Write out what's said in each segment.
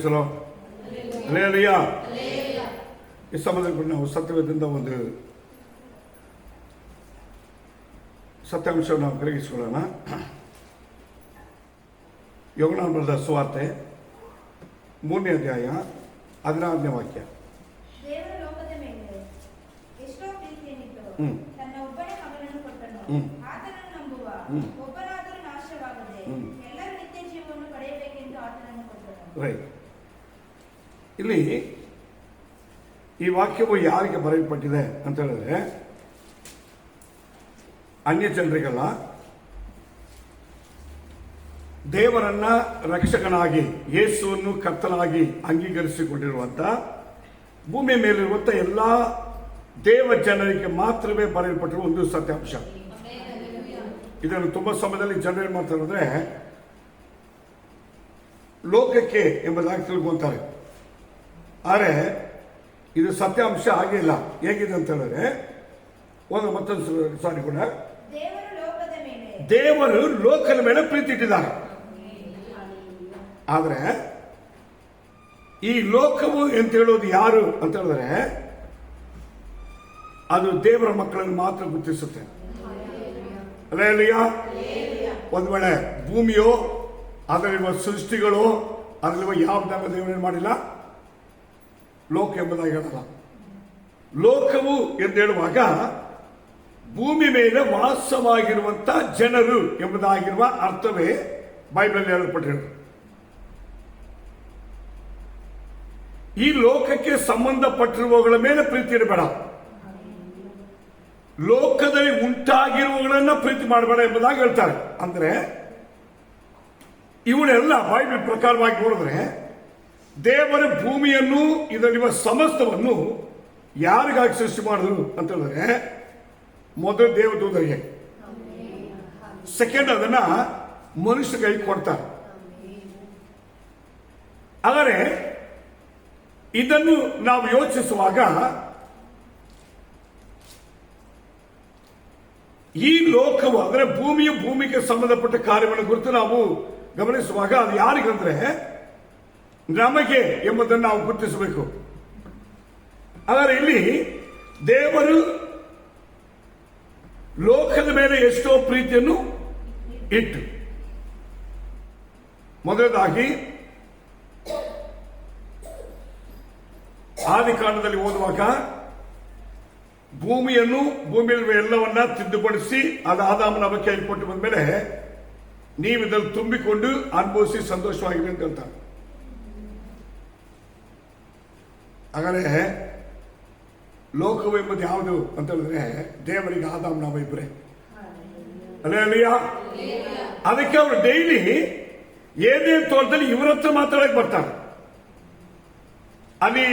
ಪ್ರೈಸಲೋ alleluia. ಈ ಸಮಯದಲ್ಲಿ ನಾವು ಸತ್ಯವೇದದಿಂದ ಒಂದು ಸತ್ಯಾಂಶವನ್ನು ನಾವು ಗ್ರಹಿಸಿಕೊಳ್ಳೋಣ. ಯೋಹಾನನ ಬರೆದ ಸುವಾರ್ತೆ 3ನೇ ಅಧ್ಯಾಯ 16ನೇ ವಾಕ್ಯ. ದೇವರ ಲೋಕದ ಮೇಲೆ ಎಷ್ಟೋ ಪ್ರೀತಿಯನ್ನಿಟ್ಟು ತನ್ನ ಒಬ್ಬನೇ ಮಗನನ್ನು ಕೊಟ್ಟನು. ಆತನನ್ನು ನಂಬುವ ಒಬ್ಬನಾದರೂ ನಾಶವಾಗದೆ ಎಲ್ಲರೂ ನಿತ್ಯ ಜೀವವನ್ನು ಪಡೆಯಬೇಕೆಂದು ಆತನನ್ನು ಕೊಟ್ಟನು. ರೈಟ್. ಇಲ್ಲಿ ಈ ವಾಕ್ಯವು ಯಾರಿಗೆ ಬರೆಯಲ್ಪಟ್ಟಿದೆ ಅಂತ ಹೇಳಿದ್ರೆ ಅನ್ಯ ಜನರಿಗಲ್ಲ, ದೇವರನ್ನ ರಕ್ಷಕನಾಗಿ ಯೇಸುವನ್ನು ಕರ್ತನಾಗಿ ಅಂಗೀಕರಿಸಿಕೊಂಡಿರುವಂತ ಭೂಮಿಯ ಮೇಲಿರುವಂತ ಎಲ್ಲಾ ದೇವ ಜನರಿಗೆ ಮಾತ್ರವೇ ಬರೆಯಲ್ಪಟ್ಟಿರುವ ಒಂದು ಸತ್ಯಾಂಶ. ಇದನ್ನು ತುಂಬಾ ಸಮಯದಲ್ಲಿ ಜನರು ಏನ್ ಮಾಡ್ತಾರೆ ಅಂದ್ರೆ ಲೋಕಕ್ಕೆ ಎಂಬುದಾಗಿ ತಿಳ್ಕೊಂತಾರೆ. ಆದರೆ ಇದು ಸತ್ಯಾಂಶ ಆಗಿಲ್ಲ. ಹೇಗಿದೆ ಅಂತ ಹೇಳಿದ್ರೆ ಒಂದು ಮತ್ತೊಂದು ಸಾರಿ ಕೂಡ ದೇವರು ಲೋಕದ ಮೇಲೆ ಪ್ರೀತಿ ಇಟ್ಟಿದ್ದಾರೆ. ಆದ್ರೆ ಈ ಲೋಕವು ಅಂತ ಹೇಳೋದು ಯಾರು ಅಂತ ಹೇಳಿದ್ರೆ ಅದು ದೇವರ ಮಕ್ಕಳನ್ನು ಮಾತ್ರ ಗುರುತಿಸುತ್ತೆ. ಅಲ್ಲೇಲೂಯಾ. ಒಂದ್ ವೇಳೆ ಭೂಮಿಯೋ ಅದರಲ್ಲಿರುವ ಸೃಷ್ಟಿಗಳು ಅದರಲ್ಲಿರುವ ಯಾವ ದೇವರೇನು ಮಾಡಿಲ್ಲ, ಲೋಕ ಎಂಬುದಾಗಿ ಹೇಳಲ್ಲ. ಲೋಕವು ಎಂದು ಹೇಳುವಾಗ ಭೂಮಿ ಮೇಲೆ ವಾಸವಾಗಿರುವಂತ ಜನರು ಎಂಬುದಾಗಿರುವ ಅರ್ಥವೇ ಬೈಬಲ್ ಹೇಳಲ್ಪಟ್ಟಿರೋದು. ಈ ಲೋಕಕ್ಕೆ ಸಂಬಂಧಪಟ್ಟಿರುವವುಗಳ ಮೇಲೆ ಪ್ರೀತಿ ಇರಬೇಡ, ಲೋಕದಲ್ಲಿ ಉಂಟಾಗಿರುವವುಗಳನ್ನ ಪ್ರೀತಿ ಮಾಡಬೇಡ ಎಂಬುದಾಗಿ ಹೇಳ್ತಾರೆ. ಅಂದ್ರೆ ಇವನ್ನೆಲ್ಲ ಬೈಬಲ್ ಪ್ರಕಾರವಾಗಿ ನೋಡಿದ್ರೆ ದೇವರ ಭೂಮಿಯನ್ನು ಇದರಲ್ಲಿರುವ ಸಮಸ್ತವನ್ನು ಯಾರಿಗಾಗಿ ಸೃಷ್ಟಿ ಮಾಡಿದ್ರು ಅಂತ ಹೇಳಿದ್ರೆ ಮೊದಲು ದೇವದೂತರಿಗೆ, ಸೆಕೆಂಡ್ ಅದನ್ನ ಮನುಷ್ಯ ಕೈ ಕೊಡ್ತಾರೆ. ಆದರೆ ಇದನ್ನು ನಾವು ಯೋಚಿಸುವಾಗ ಈ ಲೋಕವು ಅಂದರೆ ಭೂಮಿಗೆ ಸಂಬಂಧಪಟ್ಟ ಕಾರ್ಯವನ್ನು ಕುರಿತು ನಾವು ಗಮನಿಸುವಾಗ ಅದು ಯಾರಿಗಂದ್ರೆ ನಮಗೆ ಎಂಬುದನ್ನು ನಾವು ಗುರುತಿಸಬೇಕು. ಆದರೆ ಇಲ್ಲಿ ದೇವರು ಲೋಕದ ಮೇಲೆ ಎಷ್ಟೋ ಪ್ರೀತಿಯನ್ನು ಇಟ್ಟು, ಮೊದಲದಾಗಿ ಆದಿಕಾಂಡದಲ್ಲಿ ಓದುವಾಗ ಭೂಮಿಯಲ್ಲಿರುವ ಎಲ್ಲವನ್ನ ತಿದ್ದುಪಡಿಸಿ ಅದು ಆದಾಮನ ಕೈಯಲ್ಲಿ ಕೊಟ್ಟು ಬಂದ ಮೇಲೆ ನೀವು ಇದನ್ನು ತುಂಬಿಕೊಂಡು ಅನುಭವಿಸಿ ಸಂತೋಷವಾಗಿರಿ ಅಂತ ಹೇಳ್ತಾರೆ. ಹಾಗಾದ್ರೆ ಲೋಕವು ಎಂಬುದು ಯಾವುದು ಅಂತ ಹೇಳಿದ್ರೆ ದೇವರಿಗೆ ಆದಾಮ ನಾವು ಇಬ್ಬರೇ. ಅಲ್ಲೇಲೂಯಾ. ಅದಕ್ಕೆ ಅವರು ಡೈಲಿ ಏನೇ ತೋಟದಲ್ಲಿ ಇವರ ಹತ್ರ ಮಾತಾಡಕ್ಕೆ ಬರ್ತಾರೆ. ಅಲ್ಲಿ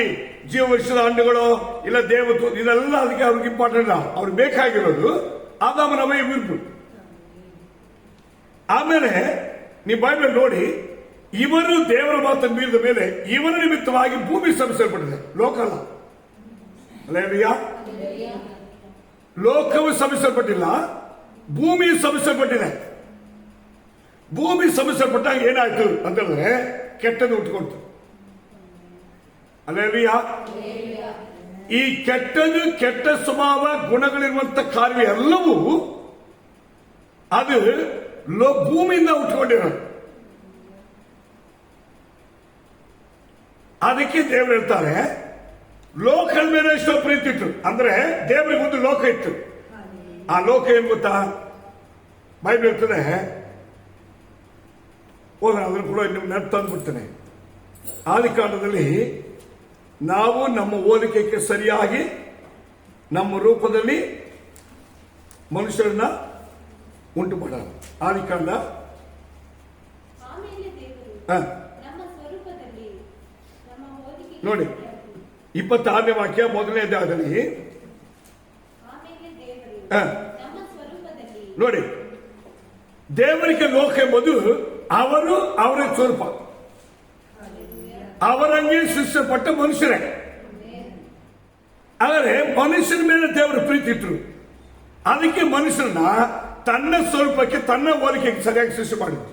ಜೀವವೃಕ್ಷದ ಹಣ್ಣುಗಳು ಇಲ್ಲ ದೇವತು ಇದೆಲ್ಲ ಅದಕ್ಕೆ ಅವ್ರಿಗೆ ಇಂಪಾರ್ಟೆಂಟ್ ಇಲ್ಲ. ಅವ್ರಿಗೆ ಬೇಕಾಗಿರೋದು ಆದಾಮ ನಾವು ಇಬ್ಬರು. ಆಮೇಲೆ ನೀವು ಬೈಬಲ್ ನೋಡಿ, ಇವರು ದೇವರ ಮಾತನ್ನು ಮೀರಿದ ಮೇಲೆ ಇವರ ನಿಮಿತ್ತವಾಗಿ ಭೂಮಿ ಶ್ರಮಿಸಲ್ಪಟ್ಟಿದೆ, ಲೋಕ ಅಲ್ಲ. ಅಲ್ಲೇಲೂಯಾ. ಲೋಕವು ಶ್ರಮಿಸಲ್ಪಟ್ಟಿಲ್ಲ, ಭೂಮಿ ಶ್ರಮಿಸಲ್ಪಟ್ಟಿದೆ. ಭೂಮಿ ಶ್ರಮಿಸಲ್ಪಟ್ಟಾಗ ಏನಾಯ್ತು ಅಂತ ಹೇಳಿದ್ರೆ ಕೆಟ್ಟದ್ದು ಉಟ್ಕೊಳ್ತು. ಅಲ್ಲೇಲೂಯಾ. ಈ ಕೆಟ್ಟ ಸ್ವಭಾವ ಗುಣಗಳಿರುವಂತ ಕಾರ್ಯ ಎಲ್ಲವೂ ಅದು ಭೂಮಿಯಿಂದ ಉಟ್ಕೊಂಡಿರೋದು. ಅದಕ್ಕೆ ದೇವರು ಹೇಳ್ತಾರೆ ಲೋಕದ ಮೇಲೆ ಎಷ್ಟೋ ಪ್ರೀತಿ ಇತ್ತು. ಅಂದ್ರೆ ದೇವರಿಗೆ ಒಂದು ಲೋಕ ಇತ್ತು. ಆ ಲೋಕ ಏನ್ ಗೊತ್ತಾ, ಬೈಬಲ್ ಇರ್ತದೆ. ಅದನ್ನು ಕೂಡ ನಿಮ್ಗೆ ನೆನಪು ತಂದ್ಬಿಡ್ತೇನೆ. ಆದಿಕಾಂಡದಲ್ಲಿ ನಾವು ನಮ್ಮ ಹೋಲಿಕೆಗೆ ಸರಿಯಾಗಿ ನಮ್ಮ ರೂಪದಲ್ಲಿ ಮನುಷ್ಯರನ್ನ ಉಂಟು ಮಾಡೋಣ. ಆದಿಕಾಂಡ ನೋಡಿ 26ನೇ ವಾಕ್ಯ ಮೊದಲನೇ ಅಧ್ಯಾಯದಲ್ಲಿ ನೋಡಿ, ದೇವರಿಗೆ ಲೋಕ ಎಂಬುದು ಅವರು ಅವರ ಸ್ವರೂಪ, ಅವರಂಗೆ ಸೃಷ್ಟಿಸಲ್ಪಟ್ಟ ಮನುಷ್ಯರೇ. ಆದರೆ ಮನುಷ್ಯನ ಮೇಲೆ ದೇವರ ಪ್ರೀತಿ ಇಟ್ಟರು. ಅದಕ್ಕೆ ಮನುಷ್ಯರನ್ನ ತನ್ನ ಸ್ವರೂಪಕ್ಕೆ ತನ್ನ ಹೋಲಿಕೆಗೆ ಸರಿಯಾಗಿ ಸೃಷ್ಟಿ ಮಾಡಿದ್ರು.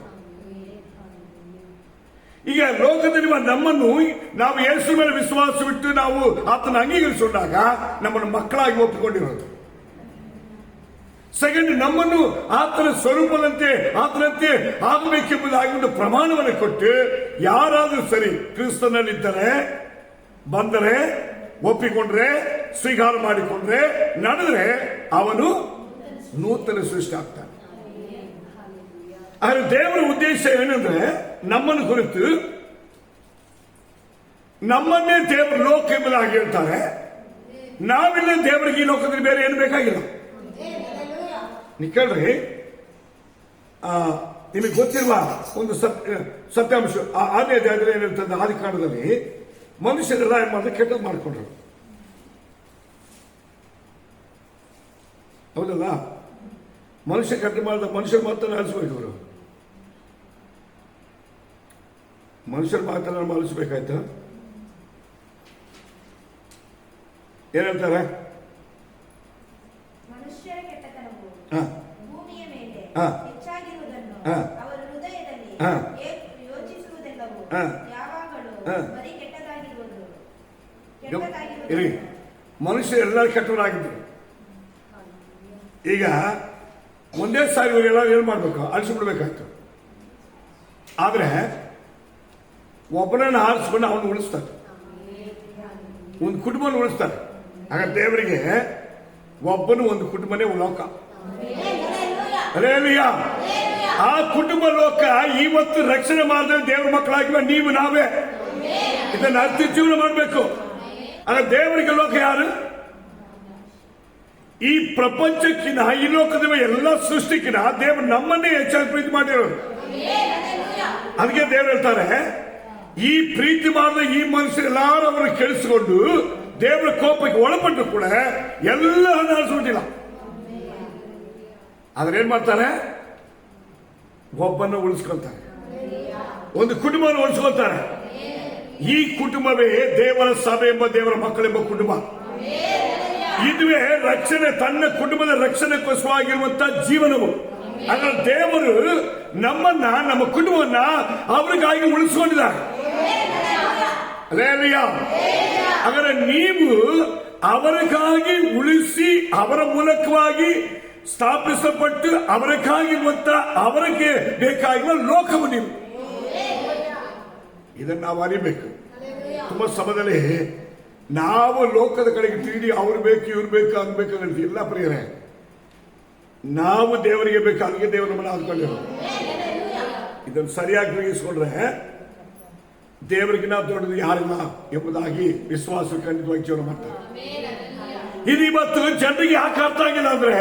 ಈಗ ಲೋಕದಲ್ಲಿರುವ ನಮ್ಮನ್ನು ನಾವು ಯೇಸು ಮೇಲೆ ವಿಶ್ವಾಸವಿಟ್ಟು ನಾವು ಆತನ ಅಂಗೀಕರಿಸಿಕೊಂಡಾಗ ನಮ್ಮನ್ನು ಮಕ್ಕಳಾಗಿ ಒಪ್ಪಿಕೊಂಡಿರೋದು. ಸೆಕೆಂಡ್, ನಮ್ಮನ್ನು ಆತನ ಸ್ವರೂಪದಂತೆ ಆತನಂತೆ ಆಗಬೇಕೆಂಬುದಾಗಿ ಒಂದು ಪ್ರಮಾಣವನ್ನು ಕೊಟ್ಟು ಯಾರಾದರೂ ಸರಿ ಕ್ರಿಸ್ತನಲ್ಲಿದ್ದರೆ, ಬಂದರೆ, ಒಪ್ಪಿಕೊಂಡ್ರೆ, ಸ್ವೀಕಾರ ಮಾಡಿಕೊಂಡ್ರೆ, ನಡೆದ್ರೆ ಅವನು ನೂತನ ಸೃಷ್ಟಿ ಆಗ್ತಾನೆ. ಆದರೆ ದೇವರ ಉದ್ದೇಶ ಏನಂದ್ರೆ ನಮ್ಮನ್ನು ಕುರಿತು ನಮ್ಮನ್ನೇ ದೇವರು ಲೋಕ ಎಂಬುದಾಗಿ ಹೇಳ್ತಾರೆ. ನಾವಿಲ್ಲ ದೇವರಿಗೆ ಈ ಲೋಕದಲ್ಲಿ ಬೇರೆ ಏನು ಬೇಕಾಗಿಲ್ಲ. ನೀವು ಕೇಳ್ರಿ, ನಿಮಗೆ ಗೊತ್ತಿರುವ ಒಂದು ಸತ್ಯಾಂಶ 6ನೇ ಅಧ್ಯಾಯದಲ್ಲಿ ಏನಿರ್ತದೆ, ಆದಿಕಾಂಡದಲ್ಲಿ ಮನುಷ್ಯರೆಲ್ಲ ಏನ್ ಮಾಡಿದ್ರೆ ಕೆಟ್ಟದ್ದು ಮಾಡಿಕೊಂಡ್ರು. ಹೌದಲ್ಲ? ಮನುಷ್ಯ ಕೆಟ್ಟ ಮಾಡಿದ ಮನುಷ್ಯರ ಮಾತನ್ನು ಆಲಿಸ್ಬೇಕು. ಅವರು ಮನುಷ್ಯರ ಮಾತನ್ನು ಆಲಿಸ್ಬೇಕಾಯ್ತು. ಏನ್ ಹೇಳ್ತಾರೆ? ಮನುಷ್ಯರ ಕೆಟ್ಟತನವು ಹಾ ಭೂಮಿಯ ಮೇಲೆ ಹಾ ಹೆಚ್ಚಾಗಿರುವುದನ್ನು ಹಾ ಅವರ ಹೃದಯದಲ್ಲಿ ಹಾ ಯೋಚಿಸುವುದೆಲ್ಲವೂ ಹಾ ಯಾವಾಗಲೂ ಹಾ ಬರೀ ಕೆಟ್ಟದಾಗಿರುವುದು. ಇರಿ, ಮನುಷ್ಯ ಎಲ್ಲರೂ ಕೆಟ್ಟವರಾಗಿದ್ರು. ಈಗ ಒಂದೇ ಸಾರಿ ಇವರೆಲ್ಲ ಏನ್ ಮಾಡ್ಬೇಕು? ಅಳಿಸಿಬಿಡ್ಬೇಕಾಯ್ತು. ಆದ್ರೆ ಒಬ್ಬನನ್ನು ಆರಿಸ್ಕೊಂಡು ಅವನು ಉಳಿಸ್ತಾರೆ, ಒಂದು ಕುಟುಂಬನ ಉಳಿಸ್ತಾರೆ. ಆಗ ದೇವರಿಗೆ ಒಬ್ಬನು ಒಂದು ಕುಟುಂಬನೇ ಲೋಕ. ಅಲ್ಲೇಲೂಯಾ. ಆ ಕುಟುಂಬ ಲೋಕ ಇವತ್ತು ರಕ್ಷಣೆ ಮಾಡಿದ್ರೆ ದೇವರ ಮಕ್ಕಳಾಗಿವ ನೀವು ನಾವೇ ಇದನ್ನ ಅರ್ಥ ಜೀವನ ಮಾಡಬೇಕು. ಆಗ ದೇವರಿಗೆ ಲೋಕ ಯಾರು? ಈ ಪ್ರಪಂಚಕ್ಕಿನ ಈ ಲೋಕದ ಎಲ್ಲ ಸೃಷ್ಟಿಕಿನ ದೇವರು ನಮ್ಮನ್ನೇ ಹೆಚ್ಚಾಗಿ ಪ್ರೀತಿ ಮಾಡಿರೋರು. ಅದಕ್ಕೆ ದೇವರು ಹೇಳ್ತಾರೆ, ಈ ಪ್ರೀತಿ ಮಾಡಿದ ಈ ಮನುಷ್ಯರೆಲ್ಲಾರು ಅವರನ್ನು ಕೆಡಿಸಿಕೊಂಡು ದೇವರ ಕೋಪಕ್ಕೆ ಒಳಪಟ್ಟು ಕೂಡ ಎಲ್ಲ ಅಳಿಸ್ಬಿಟ್ಟಿಲ್ಲ. ಆದ್ರೆ ಏನ್ ಮಾಡ್ತಾರೆ? ಒಬ್ಬನ್ನು ಉಳಿಸ್ಕೊಳ್ತಾರೆ, ಒಂದು ಕುಟುಂಬವನ್ನು ಉಳಿಸ್ಕೊಳ್ತಾರೆ. ಈ ಕುಟುಂಬವೇ ದೇವರ ಸಭೆ ಎಂಬ ದೇವರ ಮಕ್ಕಳೆಂಬ ಕುಟುಂಬ. ಇದುವೇ ರಕ್ಷಣೆ, ತನ್ನ ಕುಟುಂಬದ ರಕ್ಷಣೆಗೋಸ್ಕರವಾಗಿರುವಂತಹ ಜೀವನವು. ಅದರ ದೇವರು ನಮ್ಮನ್ನ, ನಮ್ಮ ಕುಟುಂಬವನ್ನ ಅವರಿಗಾಗಿ ಉಳಿಸಿಕೊಂಡಿದ್ದಾರೆ. ಅಲ್ಲೇಲೂಯಾ. ಹಾಗಾದ್ರೆ ನೀವು ಅವರಿಗಾಗಿ ಉಳಿಸಿ ಅವರ ಮೂಲಕವಾಗಿ ಸ್ಥಾಪಿಸಲ್ಪಟ್ಟು ಅವರಿಗಾಗಿರುವಂತ ಅವರಿಗೆ ಬೇಕಾಗಿರುವ ಲೋಕವು ನೀವು. ಇದನ್ನು ನಾವು ಅರಿಬೇಕು. ತುಂಬಾ ಸಮಯದಲ್ಲಿ ನಾವು ಲೋಕದ ಕಡೆಗೆ ತಿರುಗಿ ಅವ್ರು ಬೇಕು ಇವ್ರು ಬೇಕು ಅನ್ಬೇಕು ಅಂತ ಇಲ್ಲ ಪ್ರಿಯರೇ. ನಾವು ದೇವರಿಗೆ ಬೇಕು, ಅದಕ್ಕೆ ದೇವರು ನಮ್ಮನ್ನು ಅಂದ್ಕೊಂಡಿರೋದು. ಇದನ್ನು ಸರಿಯಾಗಿ ಗ್ರಹಿಸಿಕೊಂಡ್ರೆ ದೇವರಿಗಿನ ದೊಡ್ಡದು ಯಾರಿಲ್ಲ ಎಂಬುದಾಗಿ ವಿಶ್ವಾಸ ಖಂಡಿತವಾಗಿ ಜೀವನ ಮಾಡ್ತಾರೆ. ಇದು ಇವತ್ತು ಜನರಿಗೆ ಯಾಕೆ ಅರ್ಥ ಆಗಿಲ್ಲ ಅಂದ್ರೆ,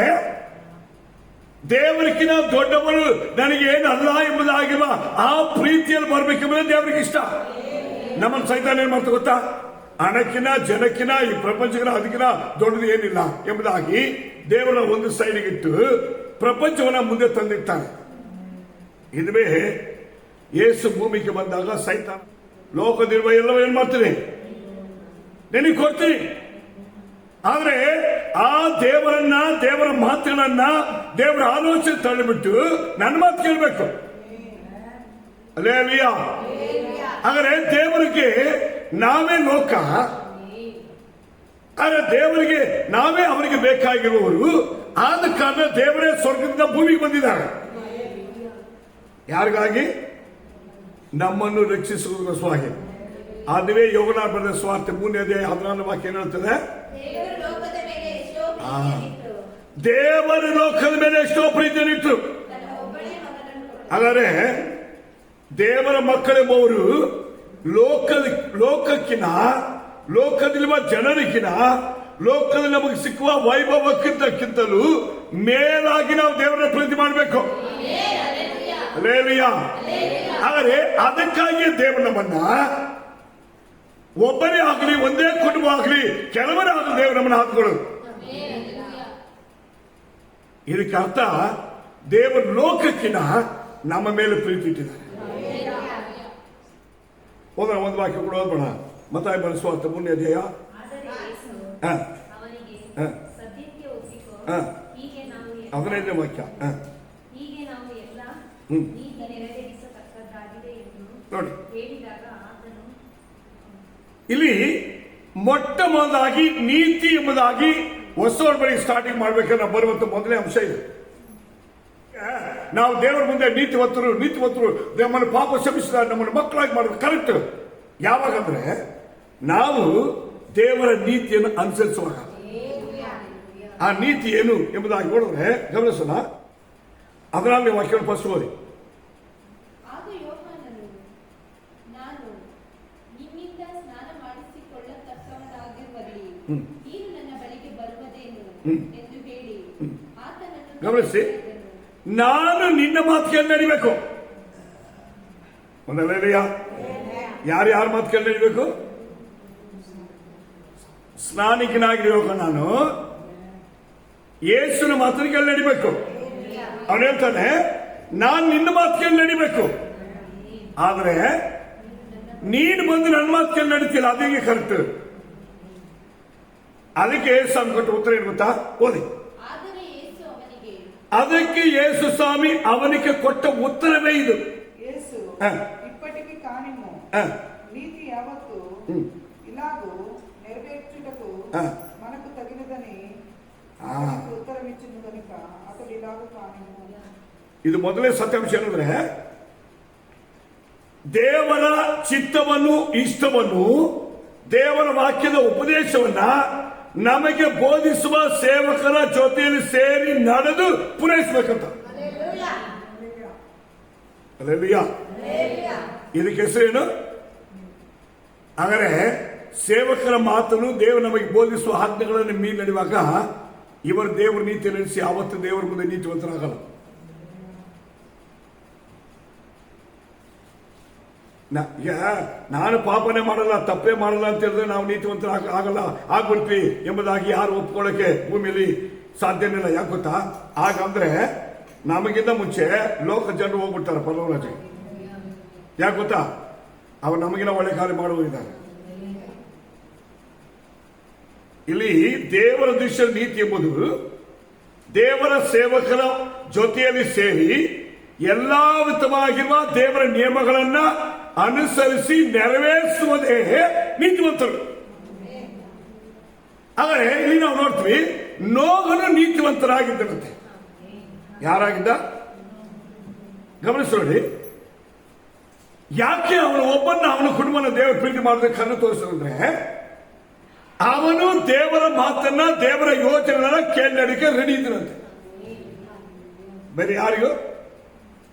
ದೇವರಿಗಿನ ದೊಡ್ಡವರು ನನಗೆ ಏನಲ್ಲ ಎಂಬುದಾಗಿರುವ ಆ ಪ್ರೀತಿಯಲ್ಲಿ ಬರ್ಬೇಕೆಂಬುದೇ ದೇವರಿಗೆ ಇಷ್ಟ. ನಮ್ಮನ್ನು ಸೈತಾನ ಏನ್ ಮಾಡ್ತಾ ಗೊತ್ತಾ? ಹಣಕ್ಕಿನ, ಜನಕ್ಕಿನ, ಈ ಪ್ರಪಂಚಕ್ಕಿನ ಅದಕ್ಕಿನ ದೊಡ್ಡದು ಏನಿಲ್ಲ ಎಂಬುದಾಗಿ ದೇವರ ಒಂದು ಸೈಡಿಗಿಟ್ಟು ಪ್ರಪಂಚವನ್ನ ಮುಂದೆ ತಂದಿರ್ತಾನೆ. ಇದುವೇ ಯೇಸು ಭೂಮಿಗೆ ಬಂದಾಗ ಸೈತಾನ ಲೋಕದಿರುವ ಎಲ್ಲವೂ ಏನ್ ಮಾಡ್ತೀನಿ? ನಿನಗೆ ಕೊಡ್ತೀನಿ. ಆದ್ರೆ ಆ ದೇವರನ್ನ, ದೇವರ ಮಾತುಗಳನ್ನ, ದೇವರ ಆಲೋಚನೆ ತಳ್ಳಿಬಿಟ್ಟು ನನ್ನ ಮಾತು ಕೇಳಬೇಕು. ಅಲ್ಲೇಲೂಯಾ. ಹಾಗಾದ್ರೆ ದೇವರಿಗೆ ನಾವೇ ಲೋಕ, ಆದ್ರೆ ದೇವರಿಗೆ ನಾವೇ ಅವರಿಗೆ ಬೇಕಾಗಿರುವವರು. ಆದ ಕಾರಣ ದೇವರೇ ಸ್ವರ್ಗದಿಂದ ಭೂಮಿಗೆ ಬಂದಿದ್ದಾರೆ. ಯಾರಿಗಾಗಿ? ನಮ್ಮನ್ನು ರಕ್ಷಿಸುವುದಕ್ಕೋಸ್ಕರವಾಗಿ. ಅದುವೇ ಯೋಗನ ಬರೆದ ಸ್ವಾರ್ಥ 3ನೇ ಅಧ್ಯಾಯ 14ನೇ ವಾಕ್ಯ ಏನ್ ಹೇಳ್ತದೆ? ದೇವರ ಲೋಕದ ಮೇಲೆ ಎಷ್ಟೋ ಪ್ರೀತಿಯನ್ನಿಟ್ಟು. ಹಾಗಾದ್ರೆ ದೇವರ ಮಕ್ಕಳೆಂಬವರು ಲೋಕಕ್ಕಿನ, ಲೋಕದಲ್ಲಿರುವ ಜನರಿಗಿನ, ಲೋಕದಲ್ಲಿ ನಮಗೆ ಸಿಕ್ಕುವ ವೈಭವಕ್ಕಿಂತಲೂ ಮೇಲಾಗಿ ನಾವು ದೇವರ ಪ್ರೀತಿ ಮಾಡಬೇಕು. ಅಲ್ಲೇಲೂಯಾ. ಆದರೆ ಅದಕ್ಕಾಗಿ ದೇವರು ನಮ್ಮನ್ನ ಒಬ್ಬರೇ ಆಗಲಿ, ಒಂದೇ ಕುಟುಂಬ ಆಗಲಿ, ಕೆಲವರೇ ಆಗಲಿ ದೇವರು ನಮ್ಮನ್ನು ಹಾಕಿಕೊಳ್ಳೋದು. ಇದಕ್ಕೆ ಅರ್ಥ ದೇವರ ಲೋಕಕ್ಕಿನ ನಮ್ಮ ಮೇಲೆ ಪ್ರೀತಿ ಇಟ್ಟಿದ್ದಾರೆ. ಹೋಗೋಣ, ಒಂದು ವಾಕ್ಯ ಕೂಡ ಓದ್ಬೋಣ. ಮತ್ತಾಯ ಬರೆಸುವಂತ 3ನೇ ಅಧ್ಯಾಯ 15ನೇ ವಾಕ್ಯ. ಹೀಗೆ ನಾವು ಎಲ್ಲ ನೀತಿ ನೆರವೇರಿಸತಕ್ಕದ್ದಾಗಿದೆ ಎಂದು ನೋಡಿ, ಹೇಳಿದಾಗ ಆತನು ಇಲ್ಲಿ ಮೊಟ್ಟ ಮೊದಲಾಗಿ ನೀತಿ ಎಂಬುದಾಗಿ ಹೊಸ ಬಳಿ ಸ್ಟಾರ್ಟಿಂಗ್ ಮಾಡ್ಬೇಕಾದ್ರೆ ನಾವು ಬರುವಂತ ಮೊದಲನೇ ಅಂಶ ಇದೆ. ನಾವು ದೇವರ ಮುಂದೆ ನೀತಿವಂತರು ನಮ್ಮನ್ನು ಪಾಪ ಕ್ಷಮಿಸಿದ ನಮ್ಮನ್ನು ಮಕ್ಕಳಾಗಿ ಮಾಡೋದು ಕರೆಕ್ಟ್. ಯಾವಾಗಂದ್ರೆ ನಾವು ದೇವರ ನೀತಿಯನ್ನು ಅನುಸರಿಸುವಾಗ. ಆ ನೀತಿ ಏನು ಎಂಬುದಾಗಿ ನೋಡಿದ್ರೆ ಗಮನಿಸೋಣ. ಅದರಲ್ಲಿ ವಾಕ್ಯ ಫಸ್ಟ್ ಓದಿ. ಆಗ ಯೋಹಾನನು, ನಾನು ನಿಮ್ಮಿಂದ ಸ್ನಾನ ಮಾಡಿಸಿಕೊಳ್ಳತಕ್ಕವನಾಗಿರುವಲ್ಲಿ ನೀನು ನನ್ನ ಬಳಿಗೆ ಬರುವುದೇನು ಎಂದು ಹೇಳಿ ಆತನನ್ನು ಗಮನಿಸಿ, ನಾನು ನಿನ್ನ ಮಾತು ಕೇಳಿ ನಡಿಬೇಕು. ಒಂದಲ್ಲ, ಯಾರ ಮಾತು ಕೇಳಿ ನಡಿಬೇಕು? ಸ್ನಾನಿಕನಾಗಿರುವ ನಾನು ಯೇಸುವಿನ ಮಾತನ್ನು ಕೇಳಿ ನಡಿಬೇಕು. ಅವನು ಹೇಳ್ತಾನೆ, ನಾನು ನಿನ್ನ ಮಾತು ಕೇಳಿ ನಡಿಬೇಕು. ಆದ್ರೆ ನೀನು ಬಂದು ನನ್ನ ಮಾತು ಕೇಳಿ ನಡೀತಿಲ್ಲ, ಅದೇಗೆ ಕರೆಕ್ಟ್. ಅದಕ್ಕೆ ಯೇಸು ಸ್ವಾಮಿ ಕೊಟ್ಟ ಉತ್ತರ ಏನು ಗೊತ್ತಾ? ಓದಿ. ಅದಕ್ಕೆ ಯೇಸು ಸ್ವಾಮಿ ಅವನಿಗೆ ಕೊಟ್ಟ ಉತ್ತರವೇ ಇದು. ఇప్పటికి కానిము నీతి యావత్తు ఇలాగూ నెరవేర్చుటకు మనకు తగినదని ఉత్తరమిచ్చింది కనుక అతడు ఇలాగూ కానిము. ಇದು ಮೊದಲೇ ಸತ್ಯಾಂಶ ಏನಂದ್ರೆ, ದೇವರ ಚಿತ್ತವನ್ನು ಇಷ್ಟವನ್ನು ದೇವರ ವಾಕ್ಯದ ಉಪದೇಶವನ್ನ ನಮಗೆ ಬೋಧಿಸುವ ಸೇವಕರ ಜೊತೆಯಲ್ಲಿ ಸೇರಿ ನಡೆದು ಪೂರೈಸಬೇಕಂತ. ಇದಕ್ಕೆ ಹೆಸರೇನು? ಹಾಗಾದ್ರೆ ಸೇವಕರ ಮಾತನ್ನು ದೇವರು ನಮಗೆ ಬೋಧಿಸುವ ಆಜ್ಞೆಗಳನ್ನು ಮೀರಿ ನಡೆಯುವಾಗ ಇವರು ದೇವರ ನೀತಿ ನಡೆಸಿ ಆವತ್ತು ದೇವರ ಮುಂದೆ ನೀತಿವಂತರಾಗಲ್ಲ. ಈಗ ನಾನು ಪಾಪನೇ ಮಾಡಲ್ಲ, ತಪ್ಪೇ ಮಾಡಲ್ಲ ಅಂತ ಹೇಳಿದ್ರೆ ನಾವು ನೀತಿವಂತರ ಆಗಲ್ಲ, ಆಗ್ಬಿಡ್ತೀವಿ ಎಂಬುದಾಗಿ ಯಾರು ಒಪ್ಕೊಳ್ಳೋಕೆ ಭೂಮಿಯಲ್ಲಿ ಸಾಧ್ಯನೇ ಇಲ್ಲ. ಯಾಕೆ ಗೊತ್ತಾ? ಹಾಗಂದ್ರೆ ನಮಗಿಂತ ಮುಂಚೆ ಲೋಕ ಜನರು ಹೋಗ್ಬಿಡ್ತಾರೆ ಪರಲೋಕಕ್ಕೆ. ಯಾಕೆ ಗೊತ್ತಾ? ಅವರು ನಮಗಿನ ಒಳ್ಳೆ ಕಾರ್ಯ ಮಾಡುವರಿದ್ದಾರೆ. ಇಲ್ಲಿ ದೇವರ ದೃಶ್ಯ ನೀತಿ ಎಂಬುದು ದೇವರ ಸೇವಕರ ಜೊತೆಯಲ್ಲಿ ಸೇರಿ ಎಲ್ಲಾ ವಿಧವಾಗಿರುವ ದೇವರ ನಿಯಮಗಳನ್ನ ಅನುಸರಿಸಿ ನೆರವೇರಿಸುವುದೇ ನೀತಿವಂತರು. ಆದರೆ ಇಲ್ಲಿ ನಾವು ನೋಡ್ತೀವಿ, ನೋಹನು ನೀತಿವಂತರಾಗಿದ್ದಂತೆ. ಯಾರಾಗಿದ್ದ? ಗಮನಿಸೋಡಿ. ಯಾಕೆ ಅವನು ಒಬ್ಬನ್ನ ಅವನ ಕುಟುಂಬನ ದೇವರ ಪ್ರೀತಿ ಮಾಡೋದಕ್ಕೆ ಕಣ್ಣು ತೋರಿಸಿದ್ರೆ, ಅವನು ದೇವರ ಮಾತನ್ನ ದೇವರ ಯೋಚನೆಗಳನ್ನ ಕೇಳಲಿಕ್ಕೆ ರೆಡಿ ಇದ್ರಂತೆ. ಬೇರೆ ಯಾರಿಗೂ